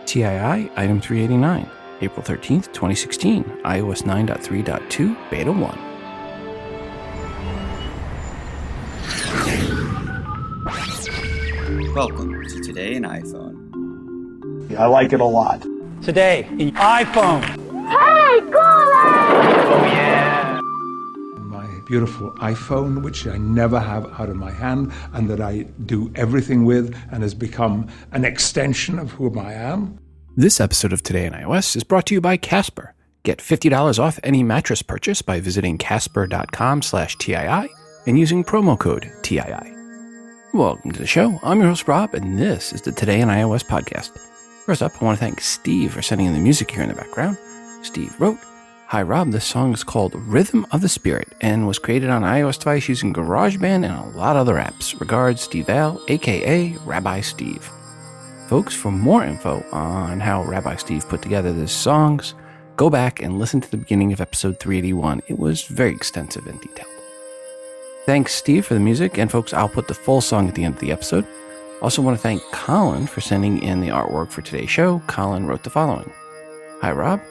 TII Item 389, April 13th, 2016, iOS 9.3.2, Beta 1. Welcome to Today in iPhone. I like it a lot. Today in iPhone. Hey, Google! Oh yeah. My beautiful iPhone, which I never have out of my hand and that I do everything with and has become an extension of who I am. This episode of Today in iOS is brought to you by Casper. Get $50 off any mattress purchase by visiting casper.com/TII and using promo code TII. Welcome to the show. I'm your host, Rob, and this is the Today in iOS podcast. First up, I want to thank Steve for sending in the music here in the background. Steve wrote, "Hi, Rob. This song is called Rhythm of the Spirit and was created on an iOS device using GarageBand and a lot of other apps. Regards, Steve Val, a.k.a. Rabbi Steve." Folks, for more info on how Rabbi Steve put together these songs, go back and listen to the beginning of episode 381. It was very extensive and detailed. Thanks, Steve, for the music, and folks, I'll put the full song at the end of the episode. Also want to thank Colin for sending in the artwork for today's show. Colin wrote the following. "Hi, Rob.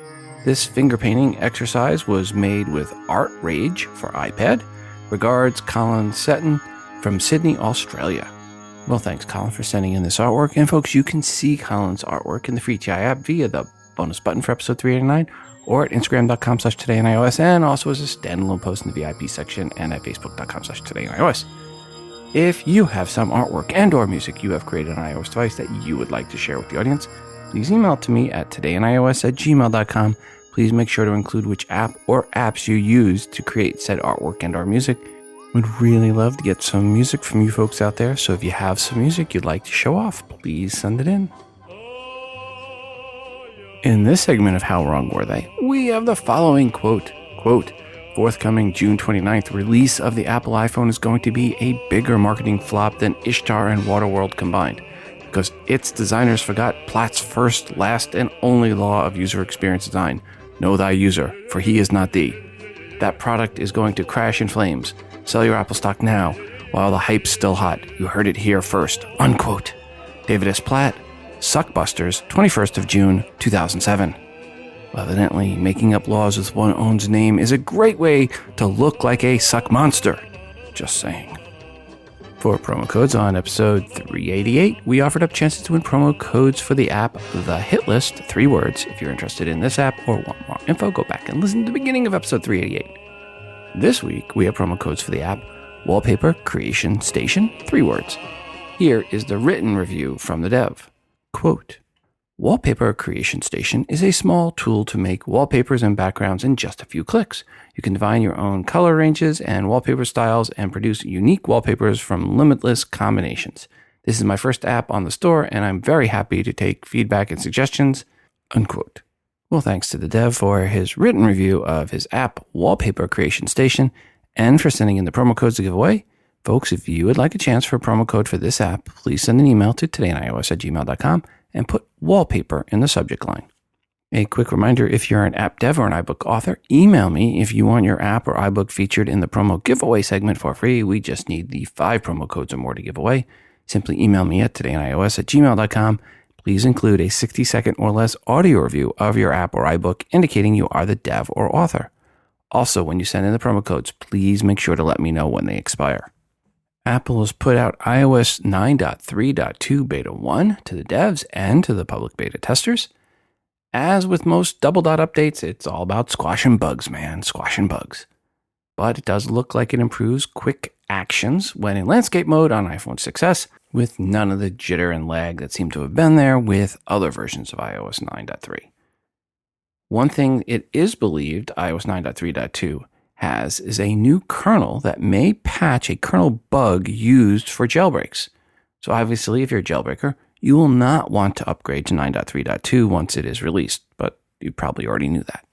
This finger painting exercise was made with Art Rage for iPad. Regards, Colin Seton from Sydney, Australia." Well, thanks, Colin, for sending in this artwork. And folks, you can see Colin's artwork in the free TI app via the bonus button for episode 389 or at instagram.com/todayinios and also as a standalone post in the VIP section and at facebook.com/todayinios. If you have some artwork and or music you have created on an iOS device that you would like to share with the audience, please email it to me at todayinios@gmail.com. Please make sure to include which app or apps you use to create said artwork and or music. Would really love to get some music from you folks out there, so if you have some music you'd like to show off, please send it in. In this segment of How Wrong Were They, we have the following quote, "Forthcoming June 29th release of the Apple iPhone is going to be a bigger marketing flop than Ishtar and Waterworld combined, because its designers forgot Platt's first, last, and only law of user experience design, know thy user, for he is not thee. That product is going to crash in flames. Sell your Apple stock now, while the hype's still hot. You heard it here first." Unquote. David S. Platt, Suckbusters, 21st of June, 2007. Well, evidently, making up laws with one's own name is a great way to look like a suck monster. Just saying. For promo codes on episode 388, we offered up chances to win promo codes for the app The Hit List, 3 words. If you're interested in this app or want more info, go back and listen to the beginning of episode 388. This week, we have promo codes for the app Wallpaper Creation Station, 3 words. Here is the written review from the dev. Quote, "Wallpaper Creation Station is a small tool to make wallpapers and backgrounds in just a few clicks. You can define your own color ranges and wallpaper styles and produce unique wallpapers from limitless combinations. This is my first app on the store, and I'm very happy to take feedback and suggestions." Unquote. Well, thanks to the dev for his written review of his app, Wallpaper Creation Station, and for sending in the promo codes to give away. Folks, if you would like a chance for a promo code for this app, please send an email to todayinios@gmail.com and put wallpaper in the subject line. A quick reminder, if you're an app dev or an iBook author, email me if you want your app or iBook featured in the promo giveaway segment for free. We just need the 5 promo codes or more to give away. Simply email me at todayinios@gmail.com. Please include a 60-second or less audio review of your app or iBook indicating you are the dev or author. Also, when you send in the promo codes, please make sure to let me know when they expire. Apple has put out iOS 9.3.2 Beta 1 to the devs and to the public beta testers. As with most double dot updates, it's all about squashing bugs, man, squashing bugs. But it does look like it improves quick actions when in landscape mode on iPhone 6s, with none of the jitter and lag that seem to have been there with other versions of iOS 9.3. One thing it is believed iOS 9.3.2 has is a new kernel that may patch a kernel bug used for jailbreaks. So obviously, if you're a jailbreaker, you will not want to upgrade to 9.3.2 once it is released, but you probably already knew that.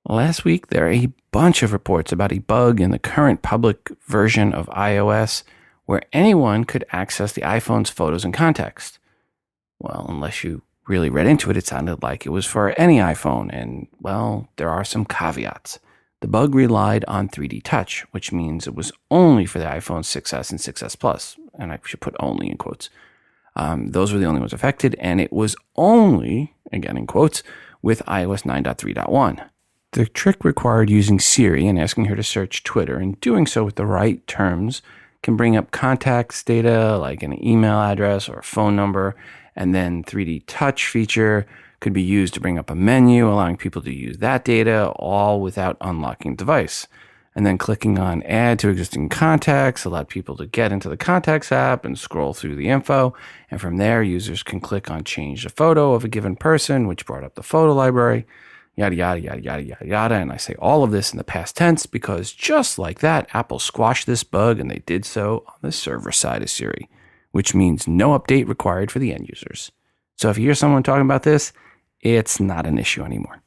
Last week, there are a bunch of reports about a bug in the current public version of iOS where anyone could access the iPhone's photos and context. Well, unless you really read into it, it sounded like it was for any iPhone, and, well, there are some caveats. The bug relied on 3D Touch, which means it was only for the iPhone 6s and 6s Plus, and I should put only in quotes. Those were the only ones affected, and it was only again in quotes, with iOS 9.3.1. The trick required using Siri and asking her to search Twitter, and doing so with the right terms can bring up contacts data like an email address or a phone number, and then 3D touch feature could be used to bring up a menu, allowing people to use that data, all without unlocking the device. And then clicking on Add to Existing Contacts allowed people to get into the Contacts app and scroll through the info. And from there, users can click on Change the Photo of a given person, which brought up the photo library, yada, yada, yada, yada, yada, yada. And I say all of this in the past tense because just like that, Apple squashed this bug, and they did so on the server side of Siri, which means no update required for the end users. So if you hear someone talking about this, it's not an issue anymore.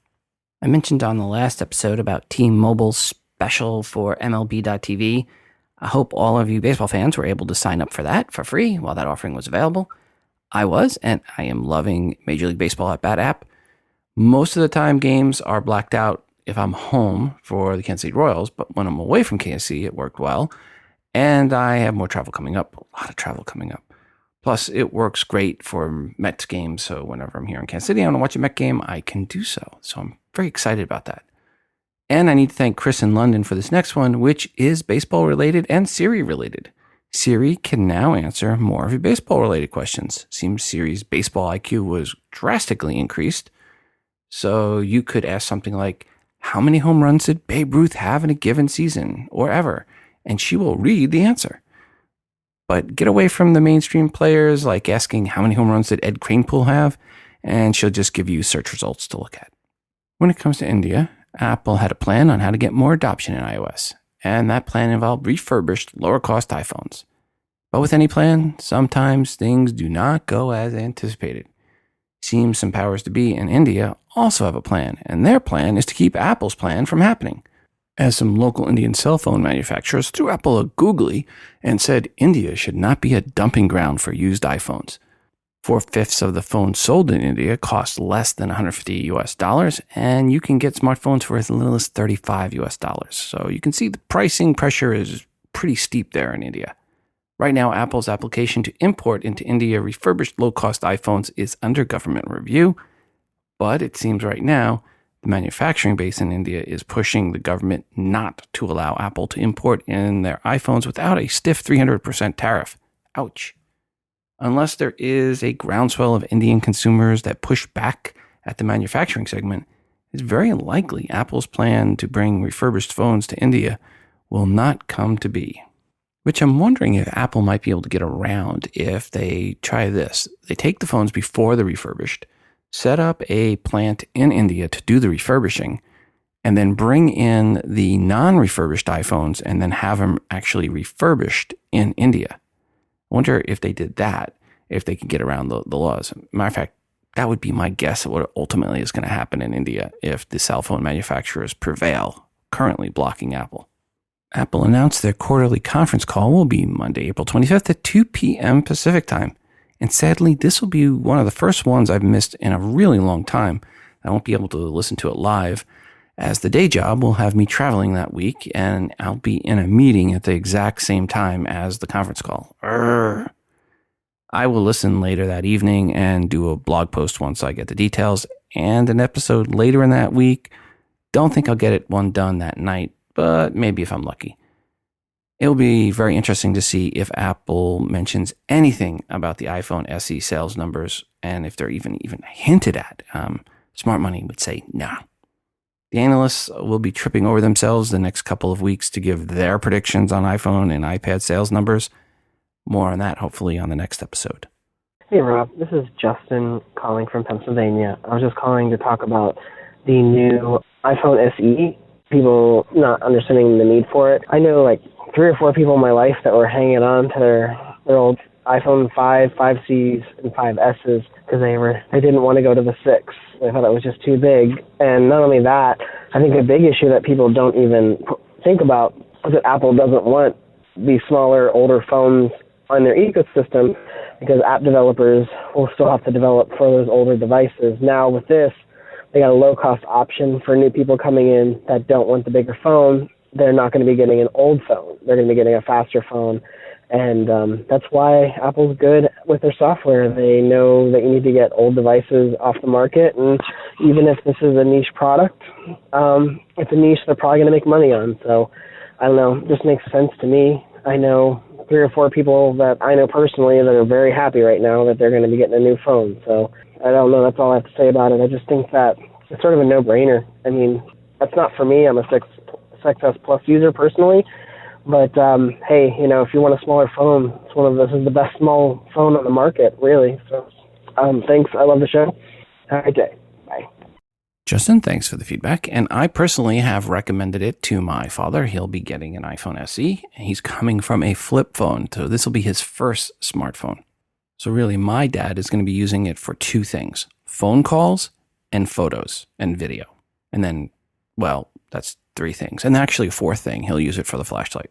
I mentioned on the last episode about T-Mobile's special for MLB.TV. I hope all of you baseball fans were able to sign up for that for free while that offering was available. I was, and I am loving Major League Baseball at Bat app. Most of the time, games are blacked out if I'm home for the Kansas City Royals, but when I'm away from KC, it worked well. And I have more travel coming up, a lot of travel coming up. Plus, it works great for Mets games, so whenever I'm here in Kansas City, I want to watch a Met game, I can do so. So I'm very excited about that. And I need to thank Chris in London for this next one, which is baseball-related and Siri-related. Siri can now answer more of your baseball-related questions. Seems Siri's baseball IQ was drastically increased. So you could ask something like, how many home runs did Babe Ruth have in a given season or ever? And she will read the answer. But get away from the mainstream players, like asking how many home runs did Ed Kranepool have, and she'll just give you search results to look at. When it comes to India, Apple had a plan on how to get more adoption in iOS, and that plan involved refurbished, lower-cost iPhones. But with any plan, sometimes things do not go as anticipated. Seems some powers to be in India also have a plan, and their plan is to keep Apple's plan from happening. As some local Indian cell phone manufacturers threw Apple a googly and said India should not be a dumping ground for used iPhones. 4/5 of the phones sold in India cost less than $150, and you can get smartphones for as little as $35. So you can see the pricing pressure is pretty steep there in India. Right now, Apple's application to import into India refurbished low-cost iPhones is under government review, but it seems right now the manufacturing base in India is pushing the government not to allow Apple to import in their iPhones without a stiff 300% tariff. Ouch. Unless there is a groundswell of Indian consumers that push back at the manufacturing segment, it's very unlikely Apple's plan to bring refurbished phones to India will not come to be. Which I'm wondering if Apple might be able to get around if they try this. They take the phones before they're refurbished, set up a plant in India to do the refurbishing, and then bring in the non-refurbished iPhones and then have them actually refurbished in India. I wonder if they did that, if they could get around the laws. Matter of fact, that would be my guess of what ultimately is going to happen in India if the cell phone manufacturers prevail, currently blocking Apple. Apple announced their quarterly conference call will be Monday, April 25th at 2 p.m. Pacific time. And sadly, this will be one of the first ones I've missed in a really long time. I won't be able to listen to it live, as the day job will have me traveling that week, and I'll be in a meeting at the exact same time as the conference call. I will listen later that evening and do a blog post once I get the details, and an episode later in that week. Don't think I'll get one done that night, but maybe if I'm lucky. It will be very interesting to see if Apple mentions anything about the iPhone SE sales numbers, and if they're even hinted at. Smart money would say no. The analysts will be tripping over themselves the next couple of weeks to give their predictions on iPhone and iPad sales numbers. More on that, hopefully, on the next episode. Hey, Rob. This is Justin calling from Pennsylvania. I was just calling to talk about the new iPhone SE. People not understanding the need for it. I know like 3 or 4 people in my life that were hanging on to their old iPhone 5, 5Cs, and 5Ss because they didn't want to go to the 6. They thought it was just too big. And not only that, I think a big issue that people don't even think about is that Apple doesn't want these smaller, older phones on their ecosystem because app developers will still have to develop for those older devices. Now with this, they got a low-cost option for new people coming in that don't want the bigger phone. They're not going to be getting an old phone. They're going to be getting a faster phone And that's why Apple's good with their software. They know that you need to get old devices off the market, and even if this is a niche product, it's a niche they're probably going to make money on. So, I don't know, it just makes sense to me. I know 3 or 4 people that I know personally that are very happy right now that they're going to be getting a new phone. So, I don't know, that's all I have to say about it. I just think that it's sort of a no-brainer. I mean, that's not for me. I'm a 6S Plus user personally. But, hey, if you want a smaller phone, this is the best small phone on the market, really. So, thanks. I love the show. Have a good day. Bye. Justin, thanks for the feedback. And I personally have recommended it to my father. He'll be getting an iPhone SE. He's coming from a flip phone, so this will be his first smartphone. So really, my dad is going to be using it for 2 things: phone calls and photos and video. And then, well, that's 3 things. And actually a 4th thing, he'll use it for the flashlight.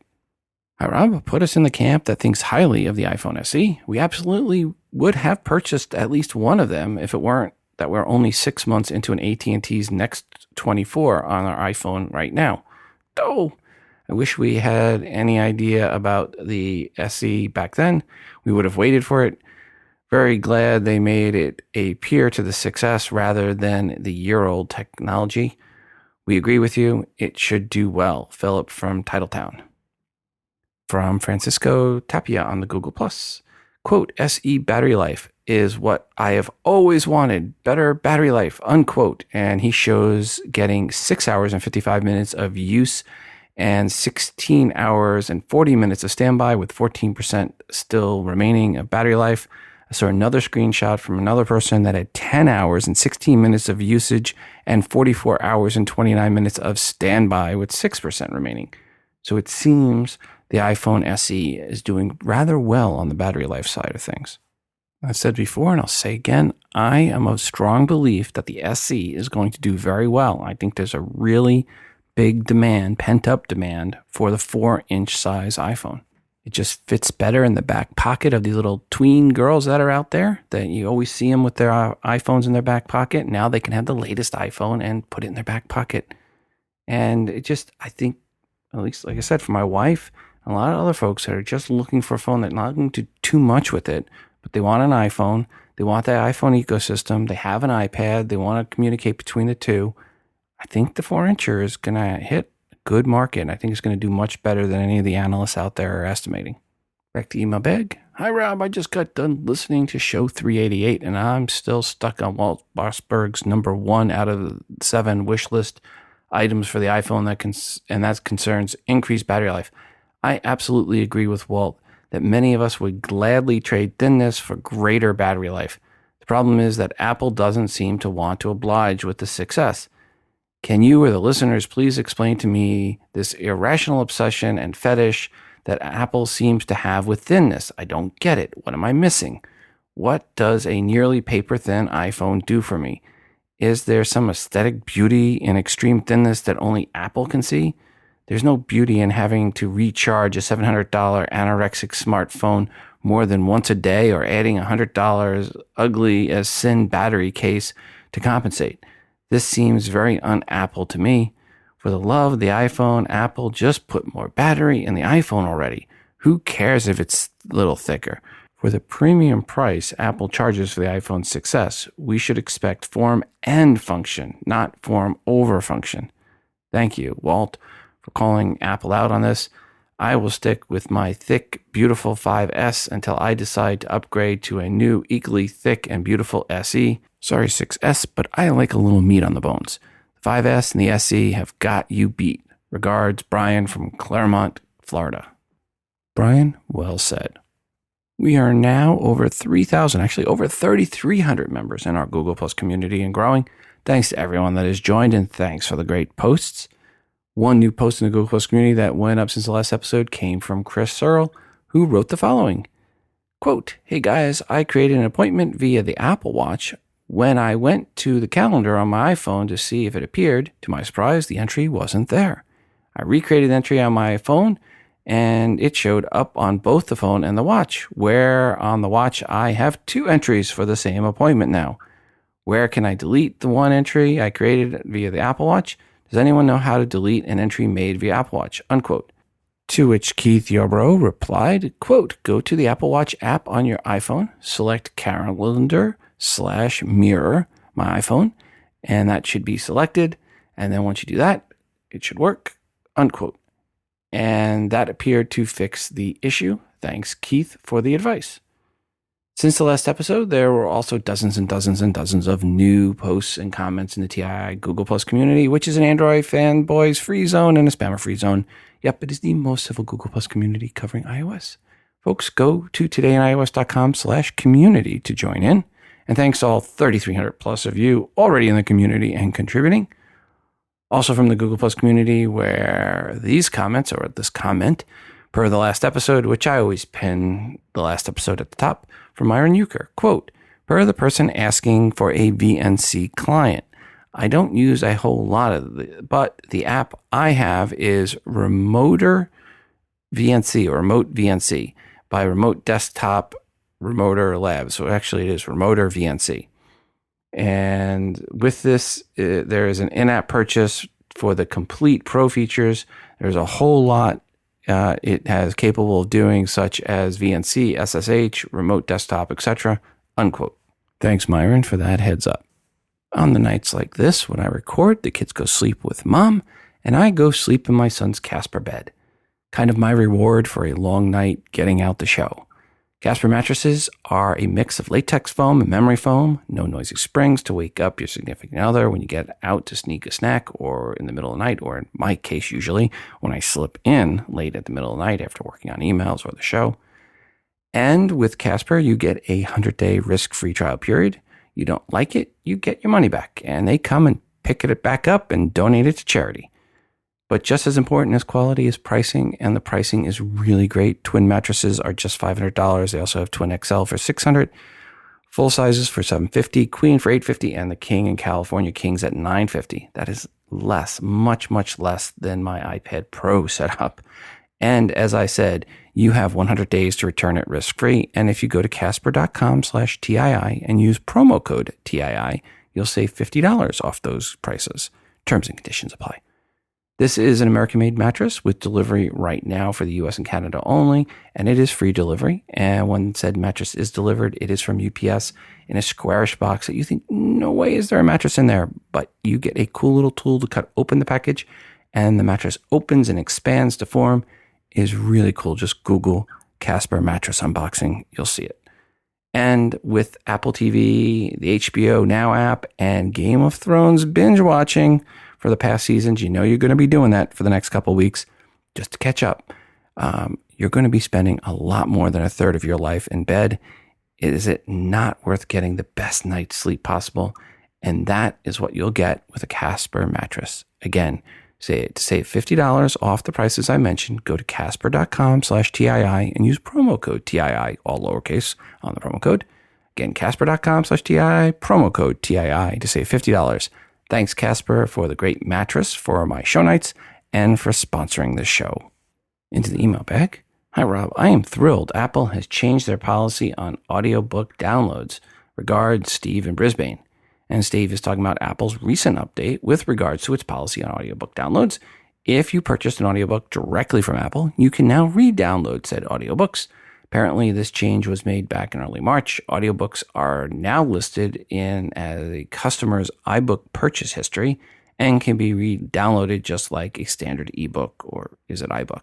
Hi, Rob, put us in the camp that thinks highly of the iPhone SE. We absolutely would have purchased at least one of them if it weren't that we're only 6 months into an AT&T's Next 24 on our iPhone right now. Oh, I wish we had any idea about the SE back then. We would have waited for it. Very glad they made it a peer to the 6S rather than the year-old technology. We agree with you. It should do well. Philip from Titletown. From Francisco Tapia on the Google+. Quote, SE battery life is what I have always wanted. Better battery life, unquote. And he shows getting 6 hours and 55 minutes of use and 16 hours and 40 minutes of standby with 14% still remaining of battery life. I saw another screenshot from another person that had 10 hours and 16 minutes of usage and 44 hours and 29 minutes of standby with 6% remaining. So it seems the iPhone SE is doing rather well on the battery life side of things. I've said before, and I'll say again, I am of strong belief that the SE is going to do very well. I think there's a really big demand, pent-up demand, for the 4-inch size iPhone. It just fits better in the back pocket of these little tween girls that are out there, that you always see them with their iPhones in their back pocket. Now they can have the latest iPhone and put it in their back pocket. And it just, I think, at least, like I said, for my wife, a lot of other folks that are just looking for a phone that not going to do too much with it, but they want an iPhone, they want that iPhone ecosystem, they have an iPad, they want to communicate between the two. I think the 4-incher is going to hit a good market, and I think it's going to do much better than any of the analysts out there are estimating. Back to email bag. Hi, Rob. I just got done listening to show 388, and I'm still stuck on Walt Mossberg's number 1 out of 7 wish list items for the iPhone that concerns increased battery life. I absolutely agree with Walt that many of us would gladly trade thinness for greater battery life. The problem is that Apple doesn't seem to want to oblige with the 6S. Can you or the listeners please explain to me this irrational obsession and fetish that Apple seems to have with thinness? I don't get it. What am I missing? What does a nearly paper-thin iPhone do for me? Is there some aesthetic beauty in extreme thinness that only Apple can see? There's no beauty in having to recharge a $700 anorexic smartphone more than once a day or adding $100 ugly as sin battery case to compensate. This seems very un-Apple to me. For the love of the iPhone, Apple just put more battery in the iPhone already. Who cares if it's a little thicker? For the premium price Apple charges for the iPhone 6S, we should expect form and function, not form over function. Thank you, Walt, for calling Apple out on this. I will stick with my thick, beautiful 5S until I decide to upgrade to a new, equally thick and beautiful SE. Sorry, 6S, but I like a little meat on the bones. The 5S and the SE have got you beat. Regards, Brian from Claremont, Florida. Brian, well said. We are now over 3,000, actually over 3,300 members in our Google Plus community and growing. Thanks to everyone that has joined, and thanks for the great posts. One new post in the Google Plus community that went up since the last episode came from Chris Searle, who wrote the following. Quote, hey guys, I created an appointment via the Apple Watch. When I went to the calendar on my iPhone to see if it appeared, to my surprise, the entry wasn't there. I recreated the entry on my phone, and it showed up on both the phone and the watch, where on the watch I have 2 entries for the same appointment now. Where can I delete the one entry I created via the Apple Watch? Does anyone know how to delete an entry made via Apple Watch? Unquote. To which Keith Yarbrough replied, quote, go to the Apple Watch app on your iPhone, select calendar/mirror, my iPhone, and that should be selected. And then once you do that, it should work, unquote. And that appeared to fix the issue. Thanks, Keith, for the advice. Since the last episode, there were also dozens and dozens and dozens of new posts and comments in the TII Google Plus community, which is an Android fanboys free zone and a spammer free zone. Yep, it is the most civil Google Plus community covering iOS. Folks, go to todayandios.com/community to join in. And thanks to all 3,300 plus of you already in the community and contributing. Also from the Google Plus community, where these comments, or this comment, per the last episode, which I always pin the last episode at the top, from Myron Euchre, quote, per the person asking for a VNC client. I don't use a whole lot of it, but the app I have is Remoter VNC, or Remote VNC, by Remote Desktop Remoter Labs. So actually it is Remoter VNC. And with this, there is an in-app purchase for the complete pro features. There's a whole lot it has capable of doing, such as VNC, SSH, remote desktop, etc., unquote. Thanks, Myron, for that heads up. On the nights like this, when I record, the kids go sleep with mom, and I go sleep in my son's Casper bed. Kind of my reward for a long night getting out the show. Casper mattresses are a mix of latex foam and memory foam, no noisy springs to wake up your significant other when you get out to sneak a snack or in the middle of the night, or in my case, usually when I slip in late at the middle of the night after working on emails or the show. And with Casper, you get a 100-day risk-free trial period. You don't like it, you get your money back, and they come and pick it back up and donate it to charity. But just as important as quality is pricing, and the pricing is really great. Twin mattresses are just $500. They also have Twin XL for $600, full sizes for $750, Queen for $850, and the King in California Kings at $950. That is less, much, much less than my iPad Pro setup. And as I said, you have 100 days to return it risk-free. And if you go to casper.com/TII and use promo code TII, you'll save $50 off those prices. Terms and conditions apply. This is an American-made mattress with delivery right now for the US and Canada only, and it is free delivery. And when said mattress is delivered, it is from UPS in a squarish box that you think, no way is there a mattress in there, but you get a cool little tool to cut open the package, and the mattress opens and expands to form. It is really cool. Just Google Casper mattress unboxing. You'll see it. And with Apple TV, the HBO Now app, and Game of Thrones binge watching for the past seasons, you know you're going to be doing that for the next couple of weeks just to catch up. You're going to be spending a lot more than a third of your life in bed. Is it not worth getting the best night's sleep possible? And that is what you'll get with a Casper mattress. Again, to save $50 off the prices I mentioned, go to casper.com/TII and use promo code TII, all lowercase on the promo code. Again, casper.com/TII, promo code TII to save $50. Thanks, Casper, for the great mattress for my show nights and for sponsoring this show. Into the email bag. Hi, Rob. I am thrilled Apple has changed their policy on audiobook downloads. Regards, Steve in Brisbane. And Steve is talking about Apple's recent update with regards to its policy on audiobook downloads. If you purchased an audiobook directly from Apple, you can now re-download said audiobooks. Apparently, this change was made back in early March. Audiobooks are now listed in a customer's iBook purchase history and can be re-downloaded just like a standard ebook, or is it iBook?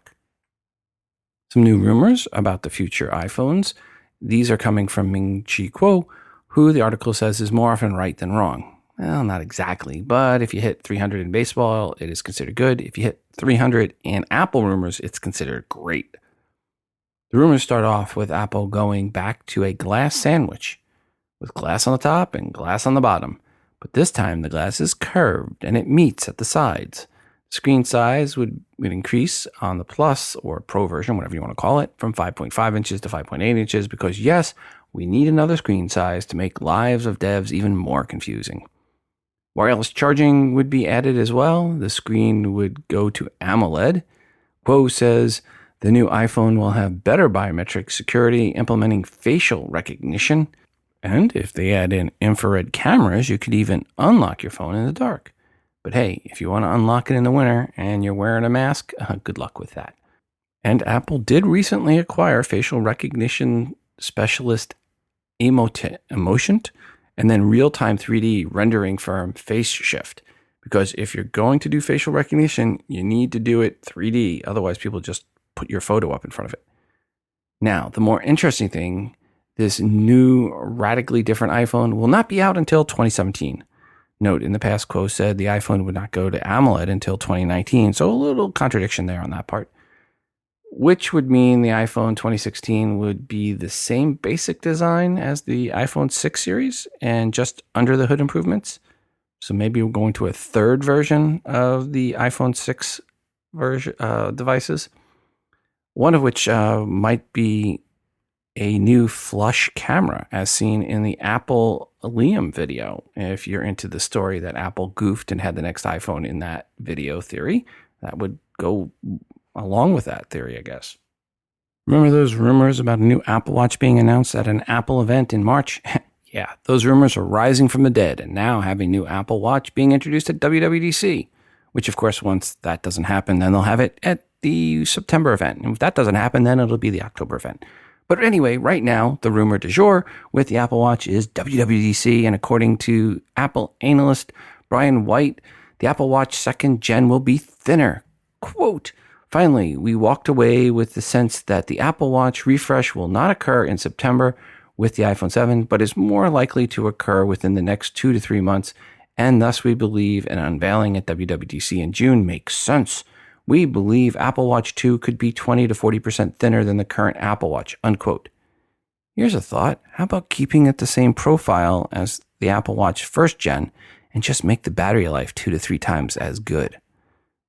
Some new rumors about the future iPhones. These are coming from Ming-Chi Kuo, who the article says is more often right than wrong. Well, not exactly, but if you hit 300 in baseball, it is considered good. If you hit 300 in Apple rumors, it's considered great. The rumors start off with Apple going back to a glass sandwich with glass on the top and glass on the bottom. But this time the glass is curved and it meets at the sides. Screen size would increase on the Plus or Pro version, whatever you want to call it, from 5.5 inches to 5.8 inches because, yes, we need another screen size to make lives of devs even more confusing. Wireless charging would be added as well. The screen would go to AMOLED. Kuo says the new iPhone will have better biometric security, implementing facial recognition. And if they add in infrared cameras, you could even unlock your phone in the dark. But hey, if you want to unlock it in the winter and you're wearing a mask, good luck with that. And Apple did recently acquire facial recognition specialist Emotion and then real-time 3D rendering firm FaceShift. Because if you're going to do facial recognition, you need to do it 3D. Otherwise, people just put your photo up in front of it. Now, the more interesting thing, this new, radically different iPhone will not be out until 2017. Note, in the past, Quo said the iPhone would not go to AMOLED until 2019, so a little contradiction there on that part. Which would mean the iPhone 2016 would be the same basic design as the iPhone 6 series and just under the hood improvements. So maybe we're going to a third version of the iPhone 6 devices, one of which might be a new flush camera as seen in the Apple Liam video. If you're into the story that Apple goofed and had the next iPhone in that video theory, that would go along with that theory, I guess. Remember those rumors about a new Apple Watch being announced at an Apple event in March? Yeah, those rumors are rising from the dead and now have a new Apple Watch being introduced at WWDC, which of course, once that doesn't happen, then they'll have it at the September event. And if that doesn't happen, then it'll be the October event. But anyway, right now, the rumor du jour with the Apple Watch is WWDC, and according to Apple analyst Brian White, the Apple Watch 2nd Gen will be thinner. Quote, finally, we walked away with the sense that the Apple Watch refresh will not occur in September with the iPhone 7, but is more likely to occur within the next 2 to 3 months, and thus we believe an unveiling at WWDC in June makes sense. We believe Apple Watch 2 could be 20 to 40% thinner than the current Apple Watch, unquote. Here's a thought. How about keeping it the same profile as the Apple Watch 1st Gen and just make the battery life 2 to 3 times as good?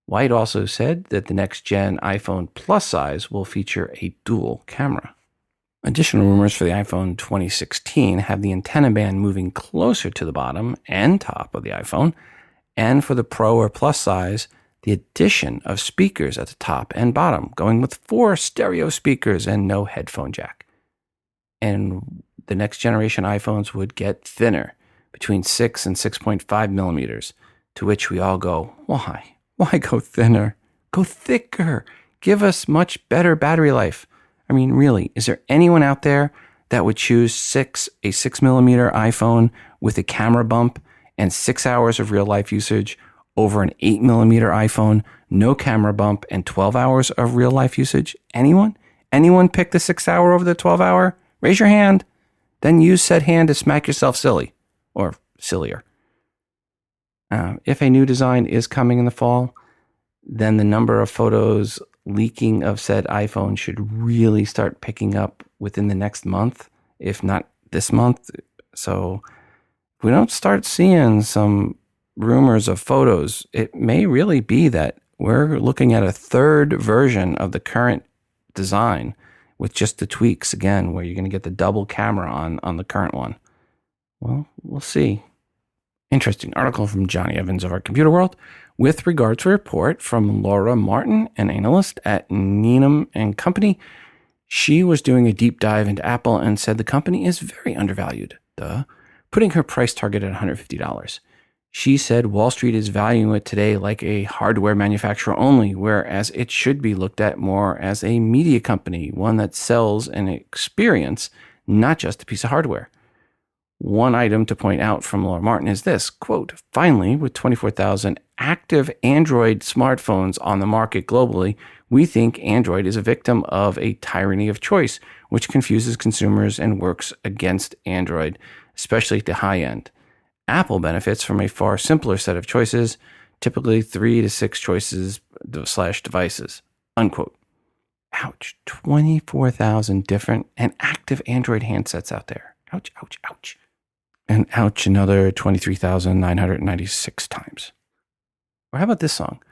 White also said that the next gen iPhone Plus size will feature a dual camera. Additional rumors for the iPhone 2016 have the antenna band moving closer to the bottom and top of the iPhone, and for the Pro or Plus size, the addition of speakers at the top and bottom, going with 4 stereo speakers and no headphone jack. And the next generation iPhones would get thinner, between 6 and 6.5 millimeters, to which we all go, why? Why go thinner? Go thicker. Give us much better battery life. I mean, really, is there anyone out there that would choose a 6 millimeter iPhone with a camera bump and 6 hours of real life usage over an 8 millimeter iPhone, no camera bump, and 12 hours of real life usage? Anyone? Anyone pick the 6 hour over the 12 hour? Raise your hand. Then use said hand to smack yourself silly, or sillier. If a new design is coming in the fall, then the number of photos leaking of said iPhone should really start picking up within the next month, if not this month. So if we don't start seeing some rumors of photos, it may really be that we're looking at a third version of the current design with just the tweaks again, where you're going to get the double camera on the current one. Well, we'll see. Interesting article from Johnny Evans of Our Computer World with regard to a report from Laura Martin, an analyst at Needham and Company. She was doing a deep dive into Apple and said the company is very undervalued, putting her price target at $150. She said Wall Street is valuing it today like a hardware manufacturer only, whereas it should be looked at more as a media company, one that sells an experience, not just a piece of hardware. One item to point out from Laura Martin is this, quote, finally, with 24,000 active Android smartphones on the market globally, we think Android is a victim of a tyranny of choice, which confuses consumers and works against Android, especially at the high end. Apple benefits from a far simpler set of choices, typically 3 to 6 choices / devices, unquote. Ouch, 24,000 different and active Android handsets out there. Ouch, ouch, ouch. And ouch, another 23,996 times. Or how about this song?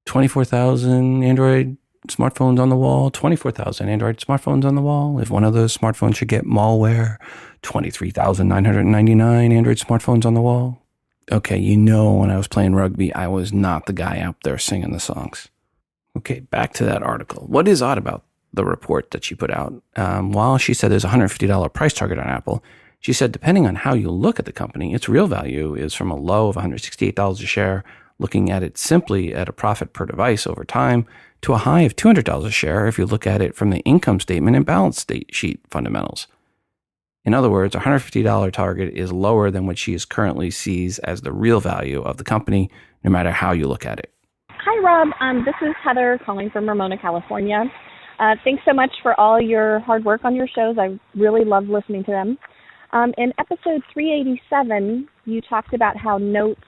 24,000 Android smartphones on the wall, 24,000 Android smartphones on the wall. If one of those smartphones should get malware, 23,999 Android smartphones on the wall. Okay, you know when I was playing rugby, I was not the guy out there singing the songs. Okay, back to that article. What is odd about the report that she put out? While she said there's a $150 price target on Apple, she said depending on how you look at the company, its real value is from a low of $168 a share, looking at it simply at a profit per device over time, to a high of $200 a share if you look at it from the income statement and balance sheet fundamentals. In other words, a $150 target is lower than what she currently sees as the real value of the company, no matter how you look at it. Hi, Rob. This is Heather calling from Ramona, California. Thanks so much for all your hard work on your shows. I really love listening to them. In episode 387, you talked about how notes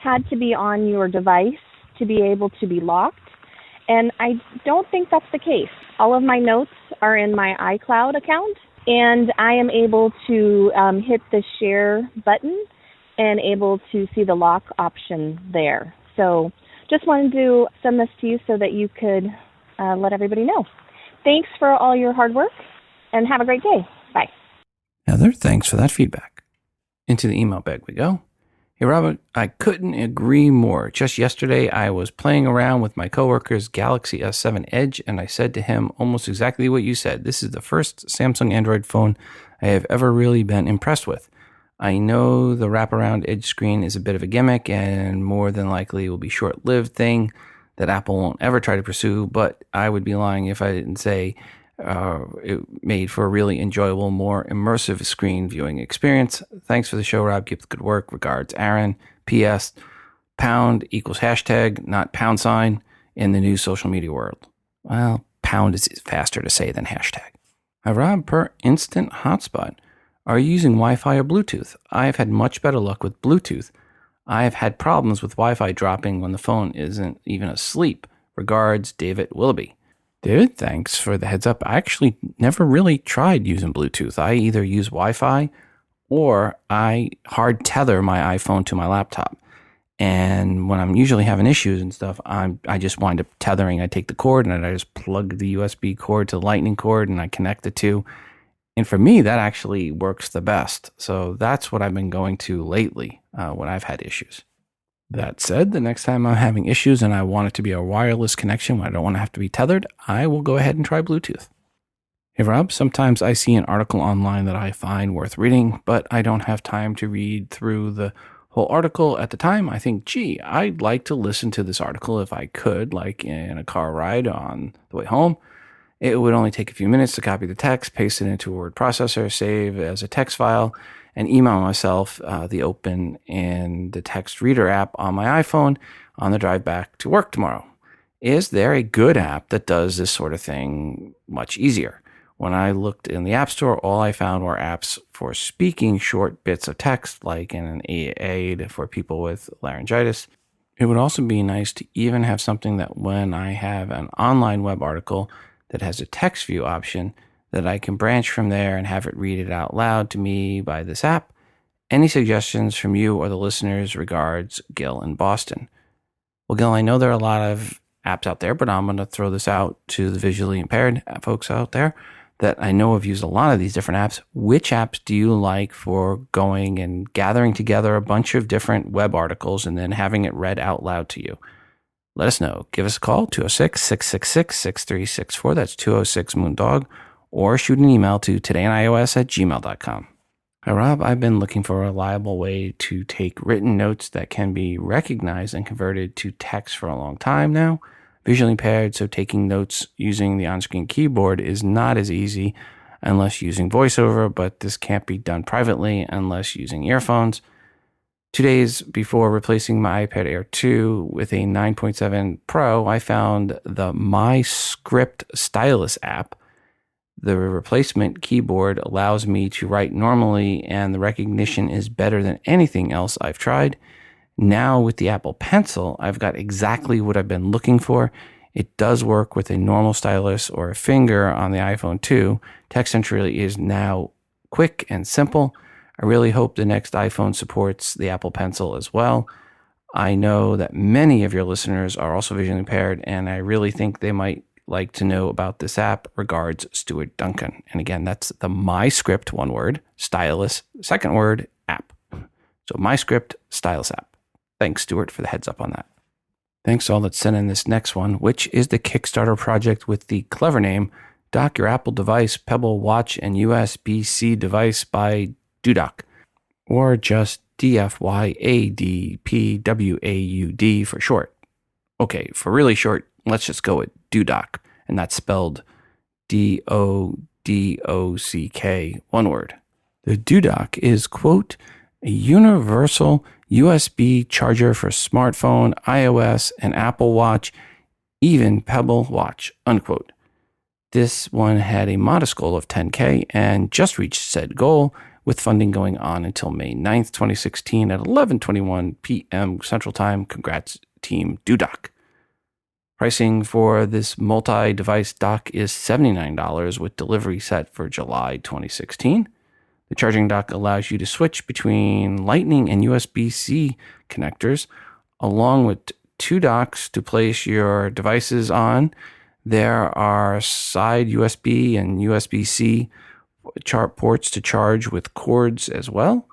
had to be on your device to be able to be locked, and I don't think that's the case. All of my notes are in my iCloud account, and I am able to hit the share button and able to see the lock option there. So just wanted to send this to you so that you could let everybody know. Thanks for all your hard work, and have a great day. Bye. Heather, thanks for that feedback. Into the email bag we go. Hey, Robert, I couldn't agree more. Just yesterday, I was playing around with my coworker's Galaxy S7 Edge, and I said to him almost exactly what you said. This is the first Samsung Android phone I have ever really been impressed with. I know the wraparound Edge screen is a bit of a gimmick and more than likely will be a short-lived thing that Apple won't ever try to pursue, but I would be lying if I didn't say it made for a really enjoyable, more immersive screen viewing experience. Thanks for the show, Rob. Keep the good work. Regards, Aaron. P.S. Pound equals hashtag, not pound sign, in the new social media world. Well, pound is faster to say than hashtag. Hi, Rob. Per instant hotspot. Are you using Wi-Fi or Bluetooth? I have had much better luck with Bluetooth. I have had problems with Wi-Fi dropping when the phone isn't even asleep. Regards, David Willoughby. David, thanks for the heads up. I actually never really tried using Bluetooth. I either use Wi-Fi or I hard tether my iPhone to my laptop. And when I'm usually having issues and stuff, I just wind up tethering. I take the cord and I just plug the USB cord to the lightning cord and I connect the two. And for me, that actually works the best. So that's what I've been going to lately when I've had issues. That said, the next time I'm having issues and I want it to be a wireless connection when I don't want to have to be tethered, I will go ahead and try Bluetooth. Hey Rob, sometimes I see an article online that I find worth reading, but I don't have time to read through the whole article at the time. I think, gee, I'd like to listen to this article if I could, like in a car ride on the way home. It would only take a few minutes to copy the text, paste it into a word processor, save as a text file, and email myself the open and the text reader app on my iPhone on the drive back to work tomorrow. Is there a good app that does this sort of thing much easier? When I looked in the App Store, all I found were apps for speaking short bits of text, like in an aid for people with laryngitis. It would also be nice to even have something that when I have an online web article that has a text view option, that I can branch from there and have it read it out loud to me by this app. Any suggestions from you or the listeners? Regards, Gil in Boston. Well, Gil, I know there are a lot of apps out there, but I'm going to throw this out to the visually impaired folks out there that I know have used a lot of these different apps. Which apps do you like for going and gathering together a bunch of different web articles and then having it read out loud to you? Let us know. Give us a call, 206-666-6364. That's 206-MOON-DOG. Or shoot an email to todayios@gmail.com. Hi, Rob. I've been looking for a reliable way to take written notes that can be recognized and converted to text for a long time now. Visually impaired, so taking notes using the on-screen keyboard is not as easy unless using VoiceOver, but this can't be done privately unless using earphones. 2 days before replacing my iPad Air 2 with a 9.7 Pro, I found the MyScript Stylus app. The replacement keyboard allows me to write normally, and the recognition is better than anything else I've tried. Now with the Apple Pencil, I've got exactly what I've been looking for. It does work with a normal stylus or a finger on the iPhone 2. Text entry is now quick and simple. I really hope the next iPhone supports the Apple Pencil as well. I know that many of your listeners are also visually impaired, and I really think they might like to know about this app. Regards, Stuart Duncan. And again, that's the MyScript, one word, stylus, second word, app. So MyScript Stylus app. Thanks, Stuart, for the heads up on that. Thanks to all that sent in this next one, which is the Kickstarter project with the clever name Dock Your Apple Device, Pebble Watch, and USB-C Device by DoDock, or just DFYADPWAUD for short. Okay, for really short, let's just go with DoDock, and that's spelled DoDock, one word. The DoDock is, quote, a universal USB charger for smartphone, iOS, and Apple Watch, even Pebble Watch, unquote. This one had a modest goal of $10K and just reached said goal, with funding going on until May 9th, 2016 at 11:21 p.m. Central Time. Congrats, Team DoDock. Pricing for this multi-device dock is $79 with delivery set for July 2016. The charging dock allows you to switch between Lightning and USB-C connectors, along with 2 docks to place your devices on. There are side USB and USB-C ports to charge with cords as well.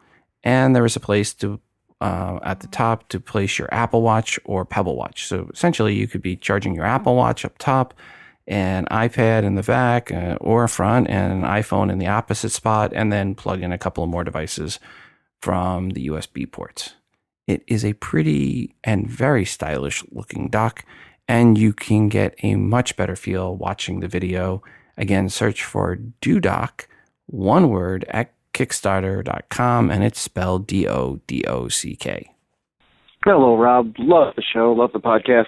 And there is a place to at the top to place your Apple Watch or Pebble Watch. So essentially you could be charging your Apple Watch up top, an iPad in the back or front, and an iPhone in the opposite spot, and then plug in a couple of more devices from the USB ports. It is a pretty and very stylish looking dock, and you can get a much better feel watching the video. Again, search for DoDock, one word, at Kickstarter.com, and it's spelled DoDock. Hello, Rob. Love the show. Love the podcast.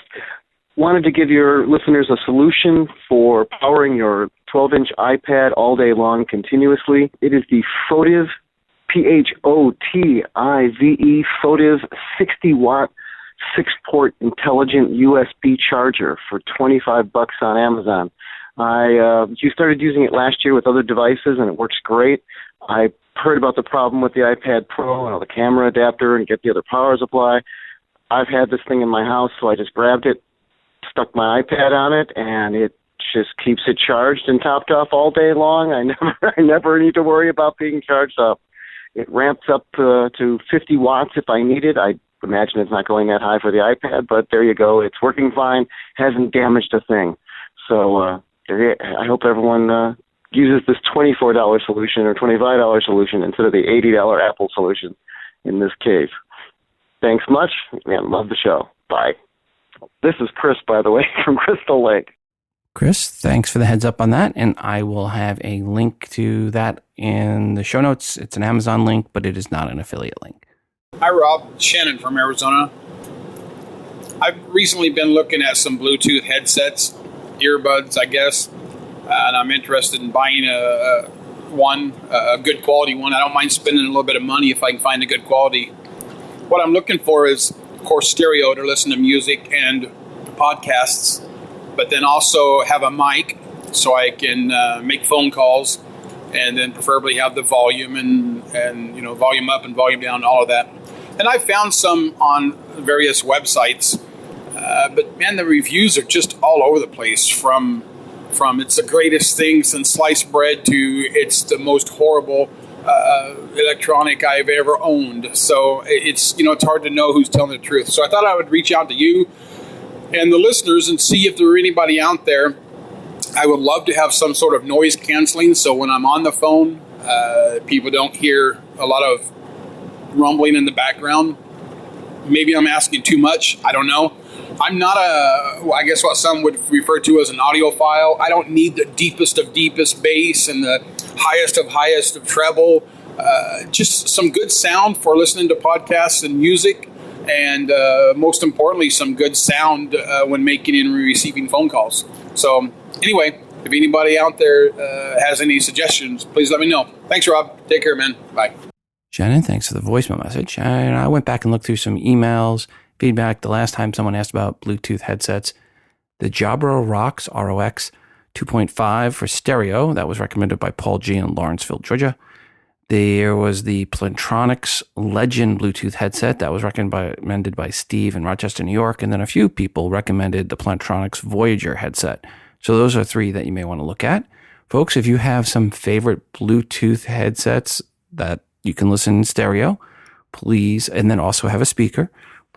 Wanted to give your listeners a solution for powering your 12-inch iPad all day long continuously. It is the Photive, Photive, Photive 60-watt 6-port intelligent USB charger for $25 on Amazon. You started using it last year with other devices, and it works great. I heard about the problem with the iPad Pro and the camera adapter and get the other power supply. I've had this thing in my house, so I just grabbed it, stuck my iPad on it, and it just keeps it charged and topped off all day long. I never need to worry about being charged up. It ramps up to 50 watts if I need it. I imagine it's not going that high for the iPad, but there you go. It's working fine, hasn't damaged a thing. So I hope everyone uses this $24 solution or $25 solution instead of the $80 Apple solution in this case. Thanks much, and love the show. Bye. This is Chris, by the way, from Crystal Lake. Chris, thanks for the heads up on that, and I will have a link to that in the show notes. It's an Amazon link, but it is not an affiliate link. Hi, Rob. Shannon from Arizona. I've recently been looking at some Bluetooth headsets, earbuds, I guess, and I'm interested in buying a good quality one. I don't mind spending a little bit of money if I can find a good quality. What I'm looking for is, of course, stereo to listen to music and podcasts, but then also have a mic so I can make phone calls, and then preferably have the volume and volume up and volume down, all of that. And I found some on various websites, but man, the reviews are just all over the place. From it's the greatest thing since sliced bread to it's the most horrible electronic I've ever owned. So it's hard to know who's telling the truth. So I thought I would reach out to you and the listeners and see if there were anybody out there. I would love to have some sort of noise canceling, so when I'm on the phone, people don't hear a lot of rumbling in the background. Maybe I'm asking too much. I don't know. I'm not I guess what some would refer to as an audiophile. I don't need the deepest of deepest bass and the highest of treble. Just some good sound for listening to podcasts and music, and most importantly, some good sound when making and receiving phone calls. So anyway, if anybody out there has any suggestions, please let me know. Thanks, Rob. Take care, man. Bye. Shannon, thanks for the voicemail message. And I went back and looked through some emails, feedback. The last time someone asked about Bluetooth headsets, the Jabra Rox ROX 2.5 for stereo, that was recommended by Paul G. in Lawrenceville, Georgia. There was the Plantronics Legend Bluetooth headset that was recommended by Steve in Rochester, New York. And then a few people recommended the Plantronics Voyager headset. So those are 3 that you may want to look at. Folks, if you have some favorite Bluetooth headsets that you can listen in stereo, please, and then also have a speaker,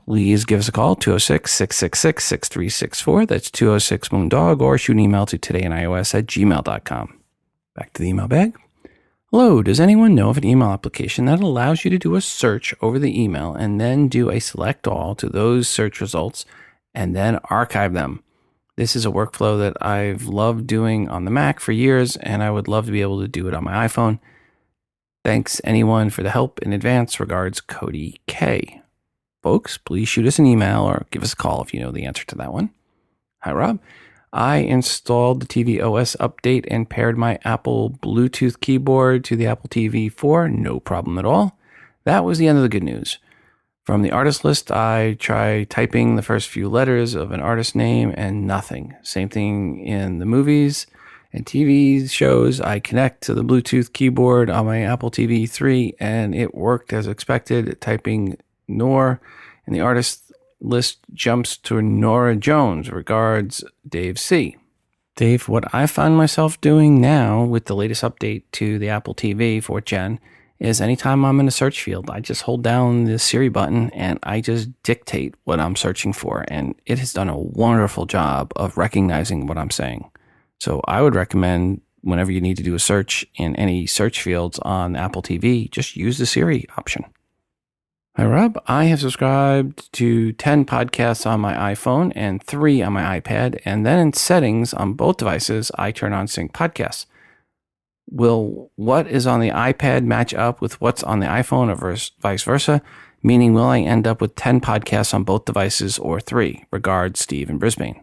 please give us a call, 206-666-6364. That's 206-MOONDOG, or shoot an email to todayandios@gmail.com. Back to the email bag. Hello, does anyone know of an email application that allows you to do a search over the email and then do a select all to those search results and then archive them? This is a workflow that I've loved doing on the Mac for years, and I would love to be able to do it on my iPhone. Thanks, anyone, for the help in advance. Regards, Cody K. Folks, please shoot us an email or give us a call if you know the answer to that one. Hi, Rob. I installed the TV OS update and paired my Apple Bluetooth keyboard to the Apple TV 4. No problem at all. That was the end of the good news. From the artist list, I tried typing the first few letters of an artist name and nothing. Same thing in the movies and TV shows. I connect to the Bluetooth keyboard on my Apple TV 3 and it worked as expected. Typing Nor in the artist list jumps to Nora Jones. Regards, Dave C. Dave, what I find myself doing now with the latest update to the Apple TV 4th Gen is anytime I'm in a search field, I just hold down the Siri button and I just dictate what I'm searching for. And it has done a wonderful job of recognizing what I'm saying. So I would recommend whenever you need to do a search in any search fields on Apple TV, just use the Siri option. Hi, Rob. I have subscribed to 10 podcasts on my iPhone and 3 on my iPad. And then in settings on both devices, I turn on sync podcasts. Will what is on the iPad match up with what's on the iPhone or vice versa? Meaning, will I end up with 10 podcasts on both devices or 3? Regards, Steve in Brisbane.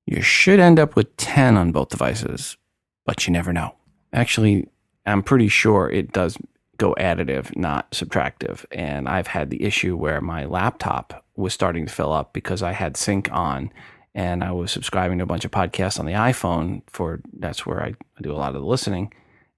You should end up with 10 on both devices, but you never know. Actually, I'm pretty sure it does go additive, not subtractive. And I've had the issue where my laptop was starting to fill up because I had sync on and I was subscribing to a bunch of podcasts on the iPhone that's where I do a lot of the listening.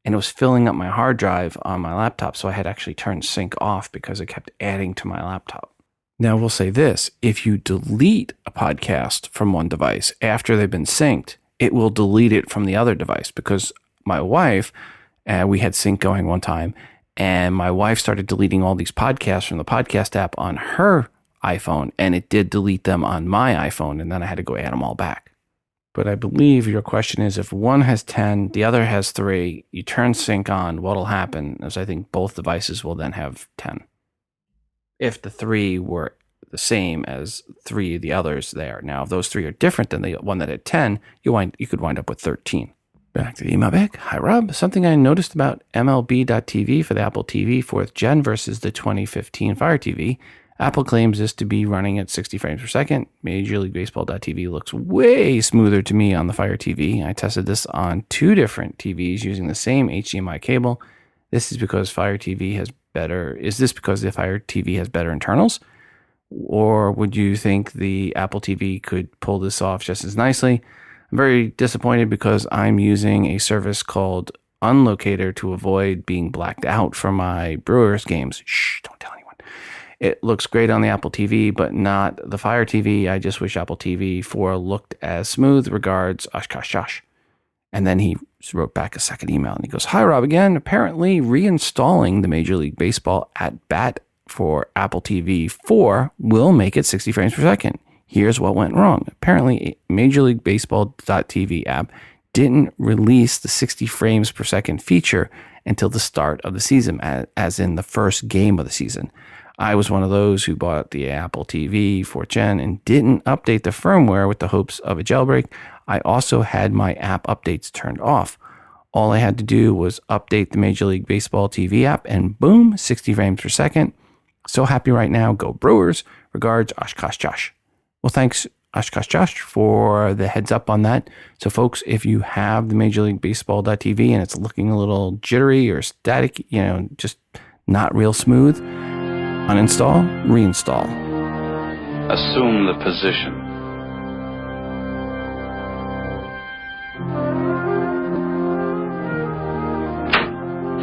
And it was filling up my hard drive on my laptop. So I had actually turned sync off because it kept adding to my laptop. Now we'll say this, if you delete a podcast from one device after they've been synced, it will delete it from the other device because my wife, we had sync going one time and my wife started deleting all these podcasts from the podcast app on her iPhone and it did delete them on my iPhone and then I had to go add them all back. But I believe your question is if one has 10, the other has 3, you turn sync on, what'll happen is I think both devices will then have 10. If the 3 were the same as 3 of the others there. Now, if those 3 are different than the one that had 10, you could wind up with 13. Back to the email back. Hi, Rob. Something I noticed about MLB.TV for the Apple TV 4th Gen versus the 2015 Fire TV. Apple claims this to be running at 60 frames per second. Major League Baseball.TV looks way smoother to me on the Fire TV. I tested this on 2 different TVs using the same HDMI cable. This is because Fire TV has better. Is this because the Fire TV has better internals? Or would you think the Apple TV could pull this off just as nicely? I'm very disappointed because I'm using a service called Unlocator to avoid being blacked out from my Brewers games. Shh, don't tell anyone. It looks great on the Apple TV, but not the Fire TV. I just wish Apple TV 4 looked as smooth. Regards, Oshkosh Josh. And then he wrote back a second email and he goes, hi, Rob, again. Apparently reinstalling the Major League Baseball at bat for Apple TV 4 will make it 60 frames per second. Here's what went wrong. Apparently, Major League Baseball.TV app didn't release the 60 frames per second feature until the start of the season, as in the first game of the season. I was one of those who bought the Apple TV 4th Gen and didn't update the firmware with the hopes of a jailbreak. I also had my app updates turned off. All I had to do was update the Major League Baseball TV app and boom, 60 frames per second. So happy right now. Go Brewers. Regards, Oshkosh Josh. Well, thanks, Oshkosh Josh, for the heads up on that. So folks, if you have the Major League Baseball.TV and it's looking a little jittery or static, just not real smooth, uninstall, reinstall. Assume the position.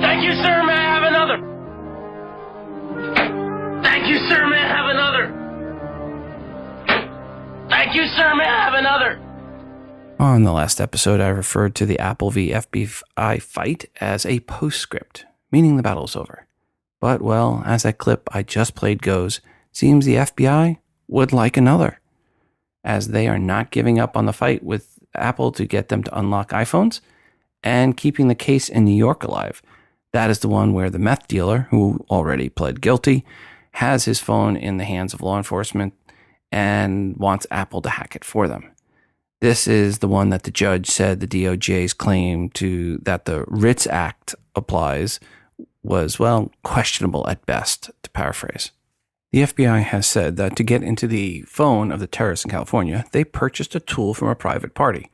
Thank you, sir. May I have another? Thank you, sir. May I have another? Thank you, sir. May I have another? On the last episode, I referred to the Apple v. FBI fight as a postscript, meaning the battle's over. But, well, as that clip I just played goes, seems the FBI would like another, as they are not giving up on the fight with Apple to get them to unlock iPhones and keeping the case in New York alive. That is the one where the meth dealer, who already pled guilty, has his phone in the hands of law enforcement and wants Apple to hack it for them. This is the one that the judge said the DOJ's claim to that the Writs Act applies was, well, questionable at best, to paraphrase. The FBI has said that to get into the phone of the terrorists in California, they purchased a tool from a private party.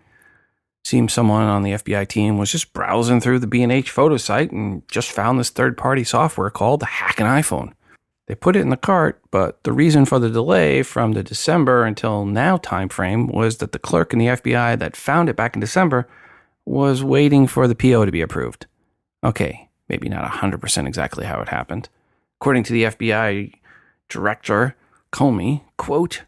Seems someone on the FBI team was just browsing through the B&H photo site and just found this third-party software called the Hack an iPhone. They put it in the cart, but the reason for the delay from the December until now timeframe was that the clerk in the FBI that found it back in December was waiting for the PO to be approved. Okay, maybe not 100% exactly how it happened. According to the FBI director, Comey, quote,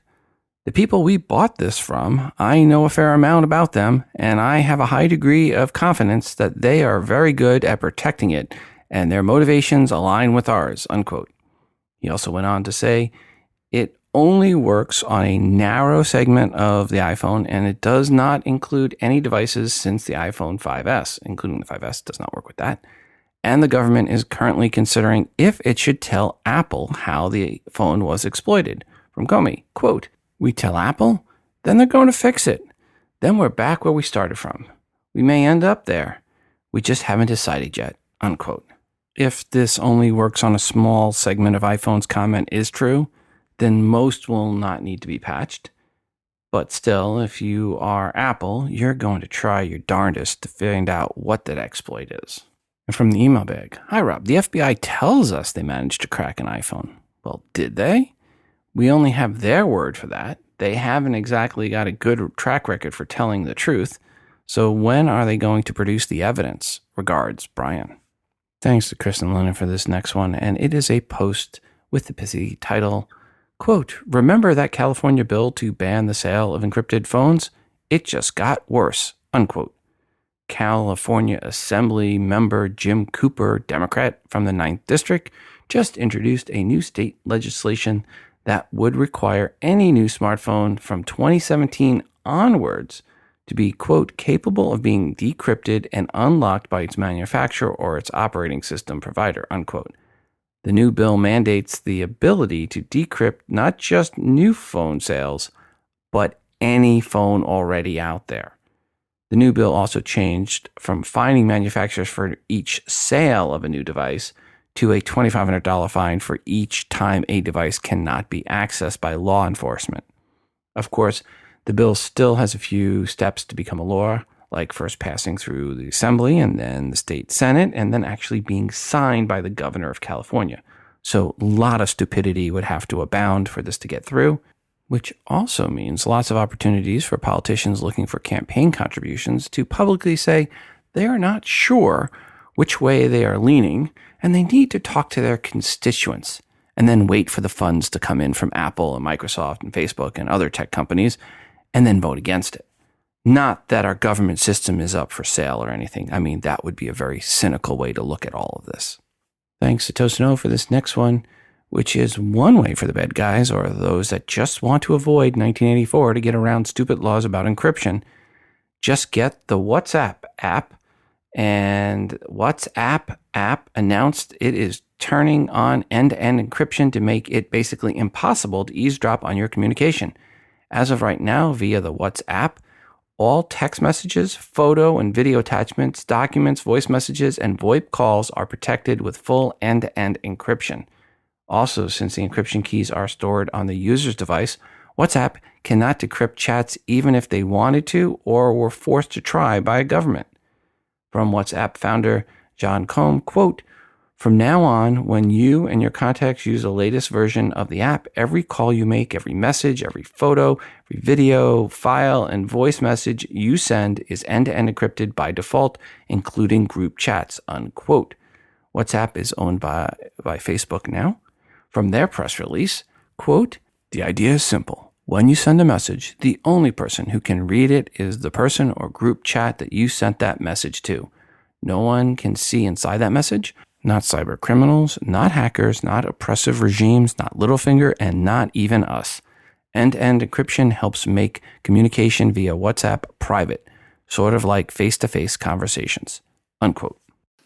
"The people we bought this from, I know a fair amount about them, and I have a high degree of confidence that they are very good at protecting it, and their motivations align with ours," unquote. He also went on to say, it only works on a narrow segment of the iPhone, and it does not include any devices since the iPhone 5S, including the 5S, does not work with that. And the government is currently considering if it should tell Apple how the phone was exploited. From Comey, quote, "We tell Apple, then they're going to fix it. Then we're back where we started from. We may end up there. We just haven't decided yet," unquote. If this only works on a small segment of iPhone's comment is true, then most will not need to be patched. But still, if you are Apple, you're going to try your darndest to find out what that exploit is. And from the email bag, "Hi Rob, the FBI tells us they managed to crack an iPhone." Well, did they? We only have their word for that. They haven't exactly got a good track record for telling the truth. So when are they going to produce the evidence? Regards, Brian. Thanks to Kristen Lennon for this next one, and it is a post with the pithy title, quote, "Remember that California bill to ban the sale of encrypted phones? It just got worse," unquote. California Assembly member Jim Cooper, Democrat from the 9th District, just introduced a new state legislation that would require any new smartphone from 2017 onwards to be, quote, "capable of being decrypted and unlocked by its manufacturer or its operating system provider," unquote. The new bill mandates the ability to decrypt not just new phone sales, but any phone already out there. The new bill also changed from fining manufacturers for each sale of a new device to a $2,500 fine for each time a device cannot be accessed by law enforcement. Of course, the bill still has a few steps to become a law, like first passing through the Assembly and then the state Senate, and then actually being signed by the governor of California. So a lot of stupidity would have to abound for this to get through, which also means lots of opportunities for politicians looking for campaign contributions to publicly say they are not sure which way they are leaning, and they need to talk to their constituents, and then wait for the funds to come in from Apple and Microsoft and Facebook and other tech companies, and then vote against it. Not that our government system is up for sale or anything. I mean, that would be a very cynical way to look at all of this. Thanks to Tosino for this next one, which is one way for the bad guys or those that just want to avoid 1984 to get around stupid laws about encryption. Just get the WhatsApp app, and WhatsApp app announced it is turning on end-to-end encryption to make it basically impossible to eavesdrop on your communication. As of right now, via the WhatsApp, all text messages, photo and video attachments, documents, voice messages, and VoIP calls are protected with full end-to-end encryption. Also, since the encryption keys are stored on the user's device, WhatsApp cannot decrypt chats even if they wanted to or were forced to try by a government. From WhatsApp founder John Combe, quote, "From now on, when you and your contacts use the latest version of the app, every call you make, every message, every photo, every video, file, and voice message you send is end-to-end encrypted by default, including group chats," unquote. WhatsApp is owned by Facebook now. From their press release, quote, "The idea is simple. When you send a message, the only person who can read it is the person or group chat that you sent that message to. No one can see inside that message. Not cyber criminals, not hackers, not oppressive regimes, not Littlefinger, and not even us. End-to-end encryption helps make communication via WhatsApp private, sort of like face-to-face conversations," unquote.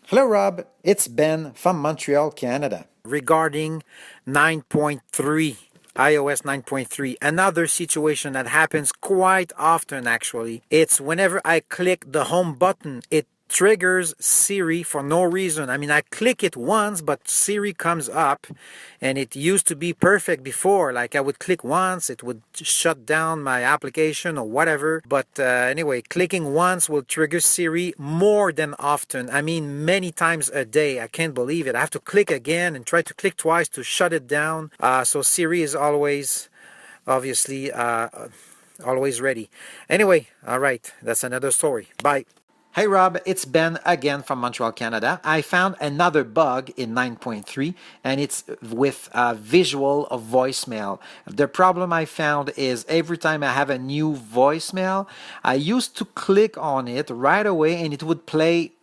Hello, Rob. It's Ben from Montreal, Canada. Regarding 9.3 iOS 9.3, another situation that happens quite often actually. It's whenever I click the home button, it triggers Siri for no reason. I mean, I click it once, but Siri comes up, and it used to be perfect before. Like I would click once, it would shut down my application or whatever. But anyway, clicking once will trigger Siri more than often. I mean, many times a day. I can't believe it. I have to click again and try to click twice to shut it down. So Siri is always, obviously, always ready. Anyway, all right, that's another story. Bye. Hey Rob, it's Ben again from Montreal, Canada. I found another bug in 9.3 and it's with visual voicemail. The problem I found is every time I have a new voicemail, I used to click on it right away and it would play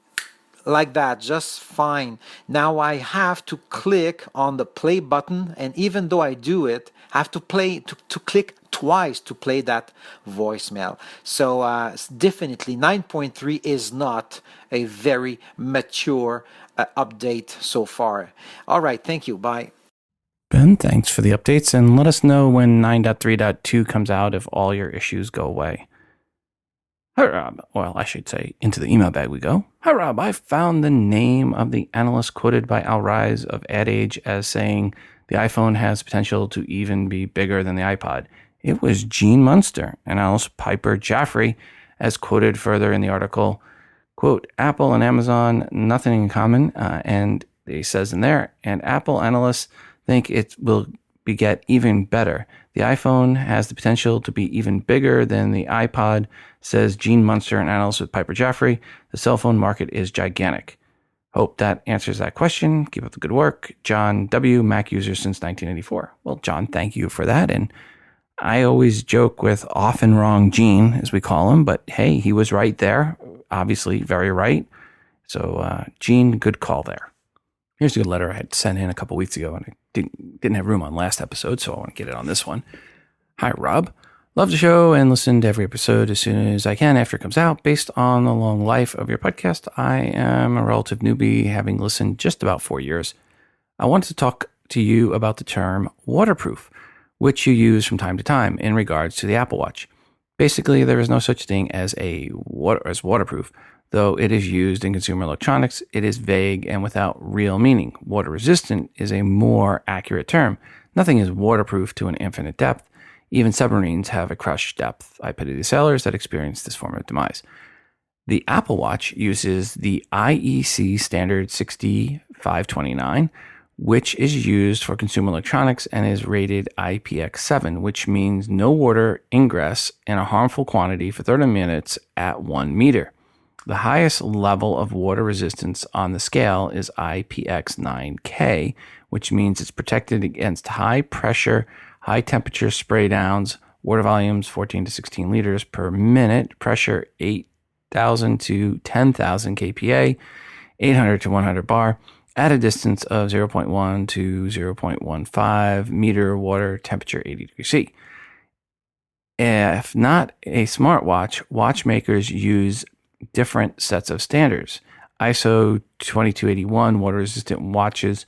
like that, just fine. Now I have to click on the play button, and even though I do it, I have to click twice to play that voicemail. So definitely 9.3 is not a very mature update so far. All right, thank you. Bye. Ben, thanks for the updates, and let us know when 9.3.2 comes out if all your issues go away. Hi, Rob. Well, I should say, into the email bag we go. Hi, Rob. I found the name of the analyst quoted by Al Rise of Ad Age as saying the iPhone has potential to even be bigger than the iPod. It was Gene Munster, analyst Piper Jaffray, as quoted further in the article. Quote, Apple and Amazon, nothing in common. And he says in there, and Apple analysts think it will get even better. The iPhone has the potential to be even bigger than the iPod, says Gene Munster, an analyst with Piper Jaffray. The cell phone market is gigantic. Hope that answers that question. Keep up the good work. John W., Mac user since 1984. Well, John, thank you for that. And I always joke with often wrong Gene, as we call him, but hey, he was right there. Obviously, very right. So, Gene, good call there. Here's a good letter I had sent in a couple weeks ago, and I didn't have room on last episode, so I want to get it on this one. Hi, Rob. Love the show and listen to every episode as soon as I can after it comes out. Based on the long life of your podcast, I am a relative newbie, having listened just about 4 years. I wanted to talk to you about the term waterproof, which you use from time to time in regards to the Apple Watch. Basically, there is no such thing as waterproof. Though it is used in consumer electronics, it is vague and without real meaning. Water resistant is a more accurate term. Nothing is waterproof to an infinite depth. Even submarines have a crush depth. I pity the sailors that experience this form of demise. The Apple Watch uses the IEC standard 6529, which is used for consumer electronics and is rated IPX7, which means no water ingress in a harmful quantity for 30 minutes at 1 meter. The highest level of water resistance on the scale is IPX9K, which means it's protected against high pressure, high temperature spray downs, water volumes 14 to 16 liters per minute, pressure 8,000 to 10,000 kPa, 800 to 100 bar, at a distance of 0.1 to 0.15 meter, water temperature 80 degrees C. If not a smartwatch, watchmakers use different sets of standards. ISO 2281 water resistant watches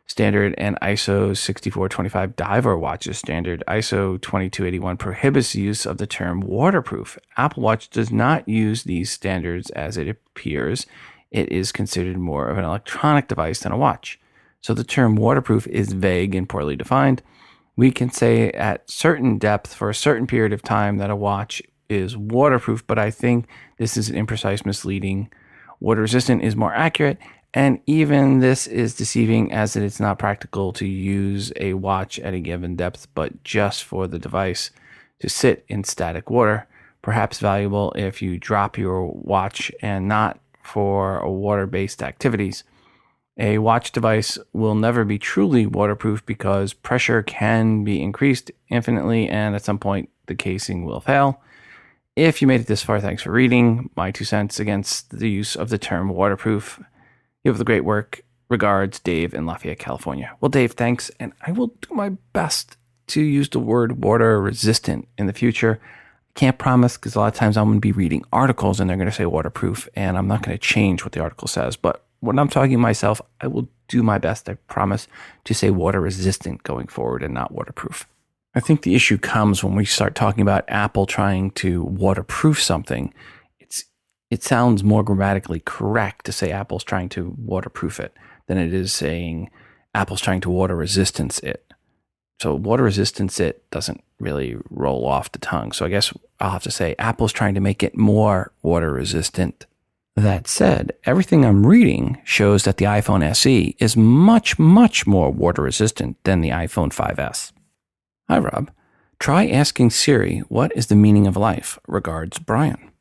standard and ISO 6425 diver watches standard. ISO 2281 prohibits the use of the term waterproof. Apple Watch does not use these standards as it appears. It is considered more of an electronic device than a watch. So the term waterproof is vague and poorly defined. We can say at certain depth for a certain period of time that a watch is waterproof, but I think this is an imprecise, misleading. Water resistant is more accurate, and even this is deceiving as it's not practical to use a watch at a given depth, but just for the device to sit in static water. Perhaps valuable if you drop your watch and not for water-based activities. A watch device will never be truly waterproof because pressure can be increased infinitely, and at some point the casing will fail. If you made it this far, thanks for reading. My 2 cents against the use of the term waterproof. You have the great work. Regards, Dave in Lafayette, California. Well, Dave, thanks. And I will do my best to use the word water resistant in the future. I can't promise because a lot of times I'm going to be reading articles and they're going to say waterproof, and I'm not going to change what the article says. But when I'm talking to myself, I will do my best, I promise, to say water resistant going forward and not waterproof. I think the issue comes when we start talking about Apple trying to waterproof something. It sounds more grammatically correct to say Apple's trying to waterproof it than it is saying Apple's trying to water resistance it. So water resistance it doesn't really roll off the tongue. So I guess I'll have to say Apple's trying to make it more water resistant. That said, everything I'm reading shows that the iPhone SE is much, much more water resistant than the iPhone 5S. Hi, Rob. Try asking Siri, what is the meaning of life? Regards, Brian.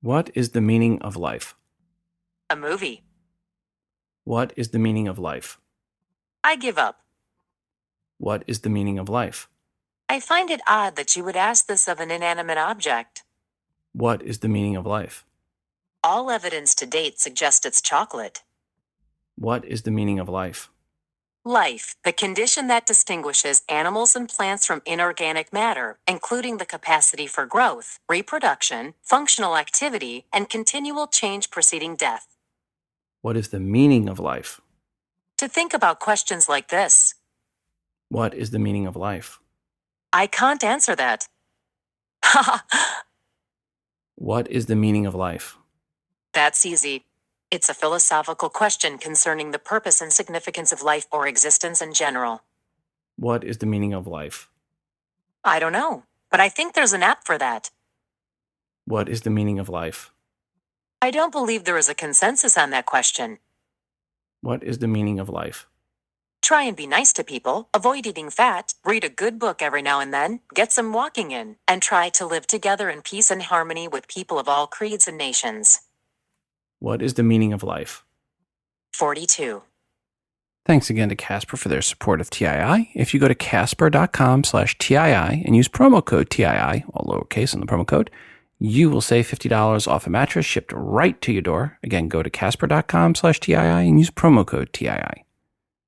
What is the meaning of life? A movie. What is the meaning of life? I give up. What is the meaning of life? I find it odd that you would ask this of an inanimate object. What is the meaning of life? All evidence to date suggests it's chocolate. What is the meaning of life? Life, the condition that distinguishes animals and plants from inorganic matter, including the capacity for growth, reproduction, functional activity, and continual change preceding death. What is the meaning of life? To think about questions like this. What is the meaning of life? I can't answer that. What is the meaning of life? That's easy. It's a philosophical question concerning the purpose and significance of life or existence in general. What is the meaning of life? I don't know, but I think there's an app for that. What is the meaning of life? I don't believe there is a consensus on that question. What is the meaning of life? Try and be nice to people, avoid eating fat, read a good book every now and then, get some walking in, and try to live together in peace and harmony with people of all creeds and nations. What is the meaning of life? 42. Thanks again to Casper for their support of TII. If you go to casper.com/TII and use promo code TII, all lowercase on the promo code, you will save $50 off a mattress shipped right to your door. Again, go to casper.com/TII and use promo code TII.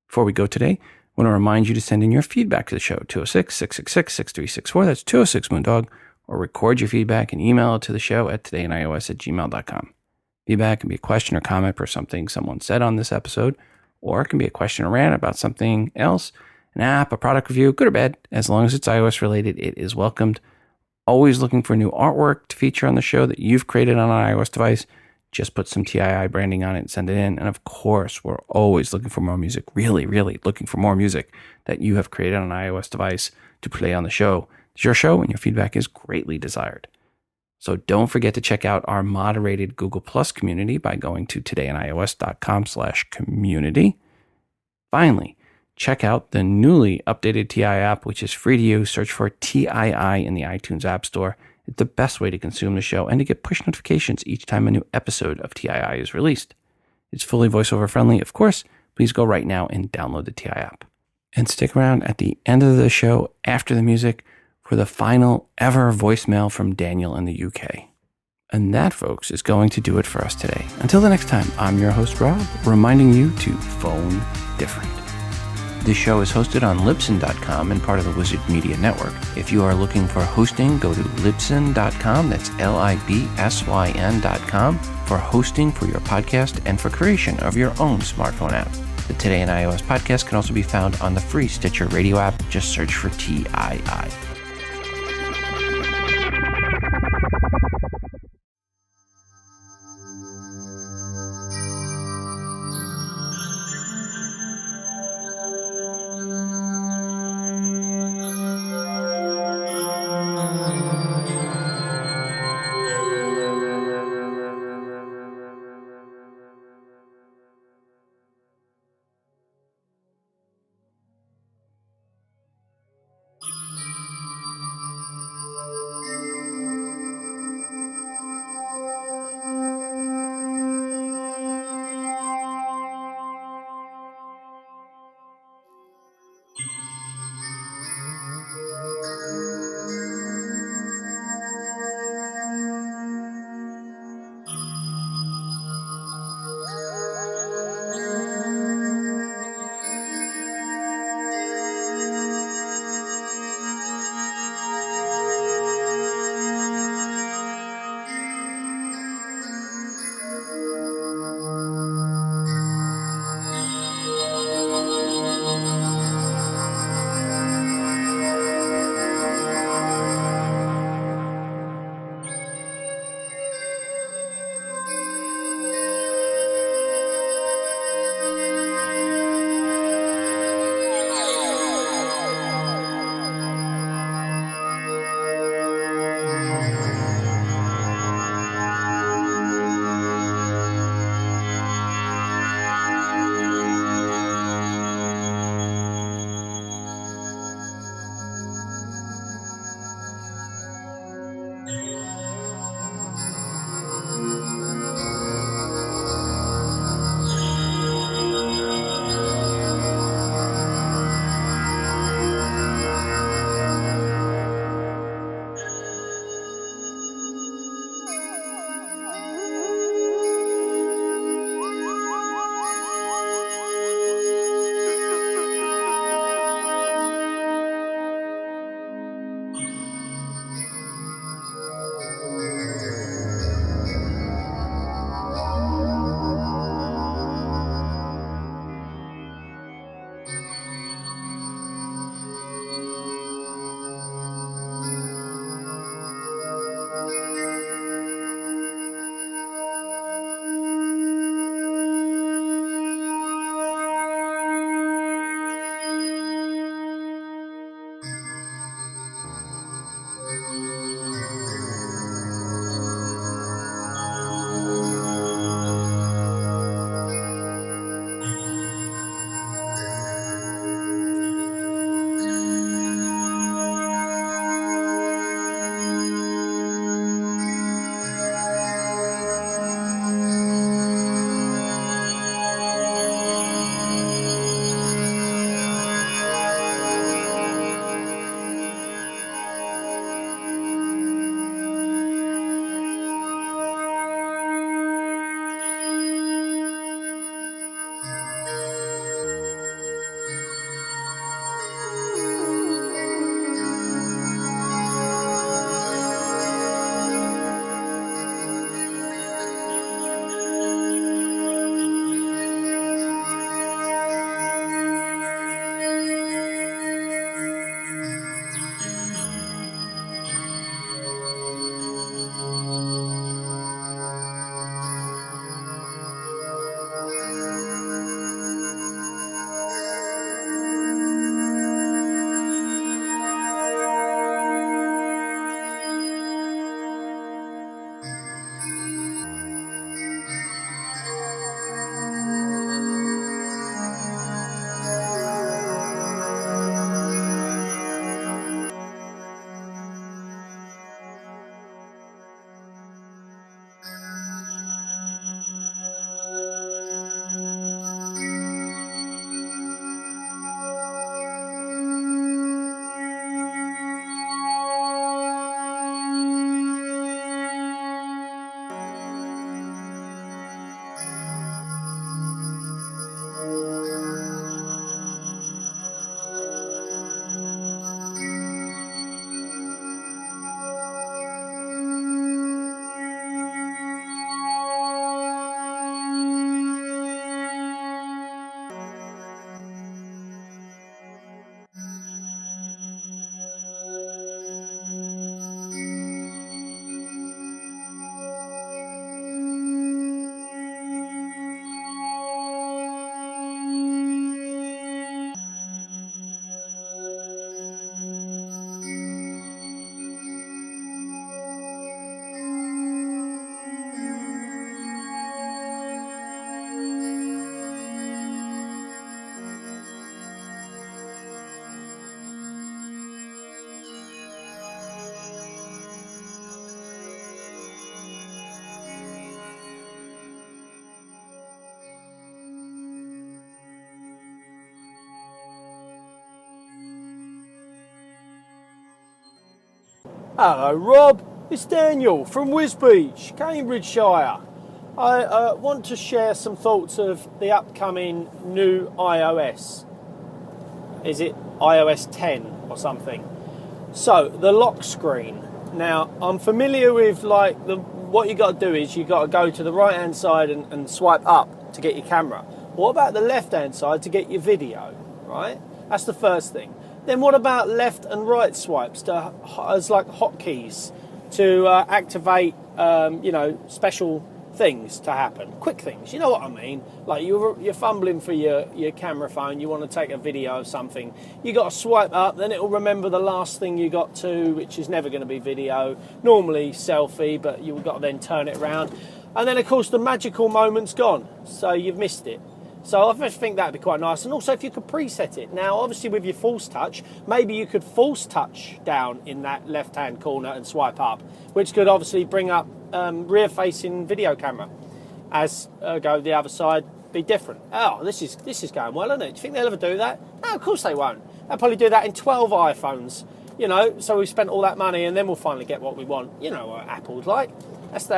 Before we go today, I want to remind you to send in your feedback to the show, 206-666-6364. That's 206-Moondog. Or record your feedback and email it to the show at todayandios@gmail.com. Feedback can be a question or comment for something someone said on this episode, or it can be a question or rant about something else, an app, a product review, good or bad. As long as it's iOS related, it is welcomed. Always looking for new artwork to feature on the show that you've created on an iOS device. Just put some TII branding on it and send it in. And of course, we're always looking for more music, really, really looking for more music that you have created on an iOS device to play on the show. It's your show and your feedback is greatly desired. So don't forget to check out our moderated Google Plus community by going to todayandios.com/community. Finally, check out the newly updated TII app, which is free to use. Search for TII in the iTunes App Store. It's the best way to consume the show and to get push notifications each time a new episode of TII is released. It's fully voiceover friendly, of course. Please go right now and download the TII app. And stick around at the end of the show after the music for the final ever voicemail from Daniel in the UK. And that, folks, is going to do it for us today. Until the next time, I'm your host, Rob, reminding you to phone different. This show is hosted on Libsyn.com and part of the Wizard Media Network. If you are looking for hosting, go to Libsyn.com, that's Libsyn.com, for hosting for your podcast and for creation of your own smartphone app. The Today in iOS podcast can also be found on the free Stitcher radio app. Just search for TII. Hello, Rob. It's Daniel from Wisbeach, Cambridgeshire. I want to share some thoughts of the upcoming new iOS. Is it iOS 10 or something? So, the lock screen. Now, I'm familiar with what you got to do is you got to go to the right hand side and swipe up to get your camera. What about the left hand side to get your video, right? That's the first thing. Then what about left and right swipes as like hotkeys to activate, special things to happen, quick things? You know what I mean? Like you're fumbling for your camera phone, you want to take a video of something, you got to swipe up, then it'll remember the last thing you got to, which is never going to be video, normally selfie, but you've got to then turn it around, and then of course the magical moment's gone, so you've missed it. So I just think that'd be quite nice. And also if you could preset it. Now, obviously with your force touch, maybe you could force touch down in that left-hand corner and swipe up, which could obviously bring up rear-facing video camera. As go the other side, be different. Oh, this is going well, isn't it? Do you think they'll ever do that? No, of course they won't. They'll probably do that in 12 iPhones. So we spent all that money and then we'll finally get what we want. You know what Apple's like. That's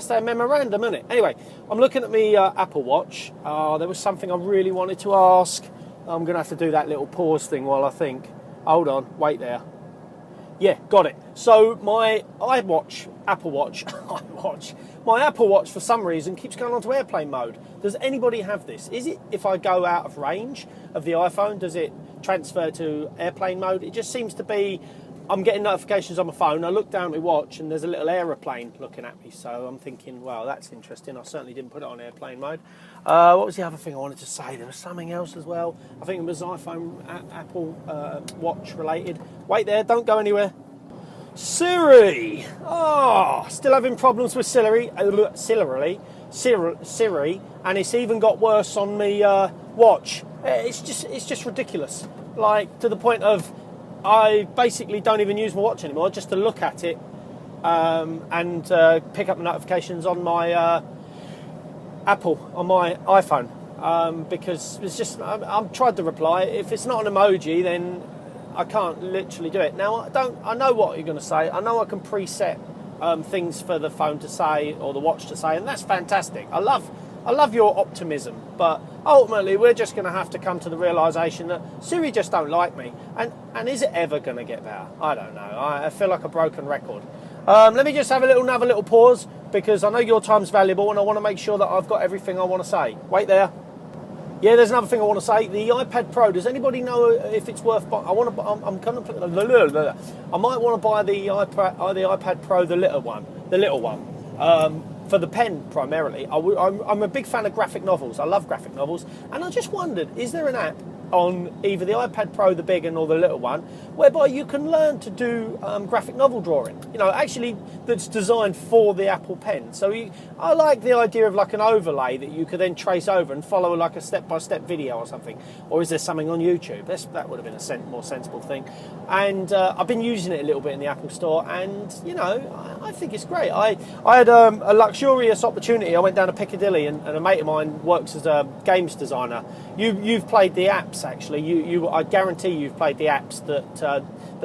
their memorandum, isn't it? Anyway, I'm looking at my Apple Watch. There was something I really wanted to ask. I'm going to have to do that little pause thing while I think. Hold on, wait there. Yeah, got it. So my Apple Watch, for some reason keeps going onto airplane mode. Does anybody have this? Is it if I go out of range of the iPhone, does it transfer to airplane mode? It just seems to be, I'm getting notifications on my phone. I look down at my watch and there's a little aeroplane looking at me. So I'm thinking, well, that's interesting. I certainly didn't put it on airplane mode. What was the other thing I wanted to say? There was something else as well. I think it was iPhone, Apple Watch related. Wait there, don't go anywhere. Siri. Still having problems with Siri, and it's even got worse on my watch. It's just ridiculous. Like to the point of, I basically don't even use my watch anymore, just to look at it and pick up the notifications on my Apple, on my iPhone, because it's just, I've tried to reply. If it's not an emoji, then I can't literally do it. Now, I know what you're going to say. I know I can preset things for the phone to say or the watch to say, and that's fantastic. I love your optimism, but ultimately we're just going to have to come to the realisation that Siri just don't like me. And is it ever going to get better? I don't know. I feel like a broken record. Let me just have another little pause, because I know your time's valuable and I want to make sure that I've got everything I want to say. Wait there. Yeah, there's another thing I want to say. The iPad Pro. Does anybody know if it's worth buying? I might want to buy the iPad Pro, the little one. For the pen primarily. I'm a big fan of graphic novels. I love graphic novels, and I just wondered, is there an app on either the iPad Pro, the big one, or the little one, whereby you can learn to do graphic novel drawing? Actually that's designed for the Apple Pen. So I like the idea of like an overlay that you could then trace over and follow like a step-by-step video or something. Or is there something on YouTube? That would have been a more sensible thing. And I've been using it a little bit in the Apple Store, and I think it's great. I had a luxurious opportunity. I went down to Piccadilly, and a mate of mine works as a games designer. You've played the apps, actually. I guarantee you've played the apps that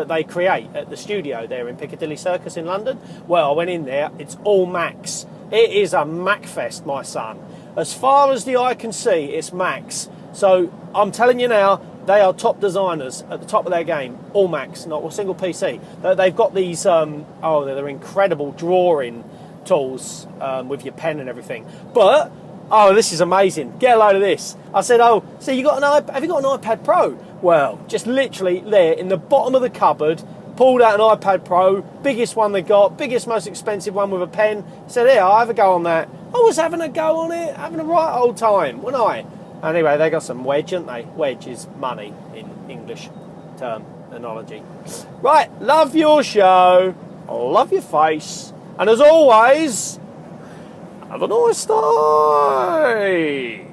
they create at the studio there in Piccadilly Circus in London. Well, I went in there. It's all Macs. It is a Mac fest, my son. As far as the eye can see, it's Macs. So I'm telling you now, they are top designers at the top of their game. All Macs, not a single PC. They've got these, they're incredible drawing tools with your pen and everything. But this is amazing. Get a load of this. I said, so have you got an iPad Pro? Well, just literally there in the bottom of the cupboard, pulled out an iPad Pro, biggest one they got, biggest, most expensive one with a pen. Said, I'll have a go on that. I was having a go on it, having a right old time, wasn't I? Anyway, they got some wedge, haven't they? Wedge is money in English terminology. Right, love your show. Love your face. And as always, have a nice day.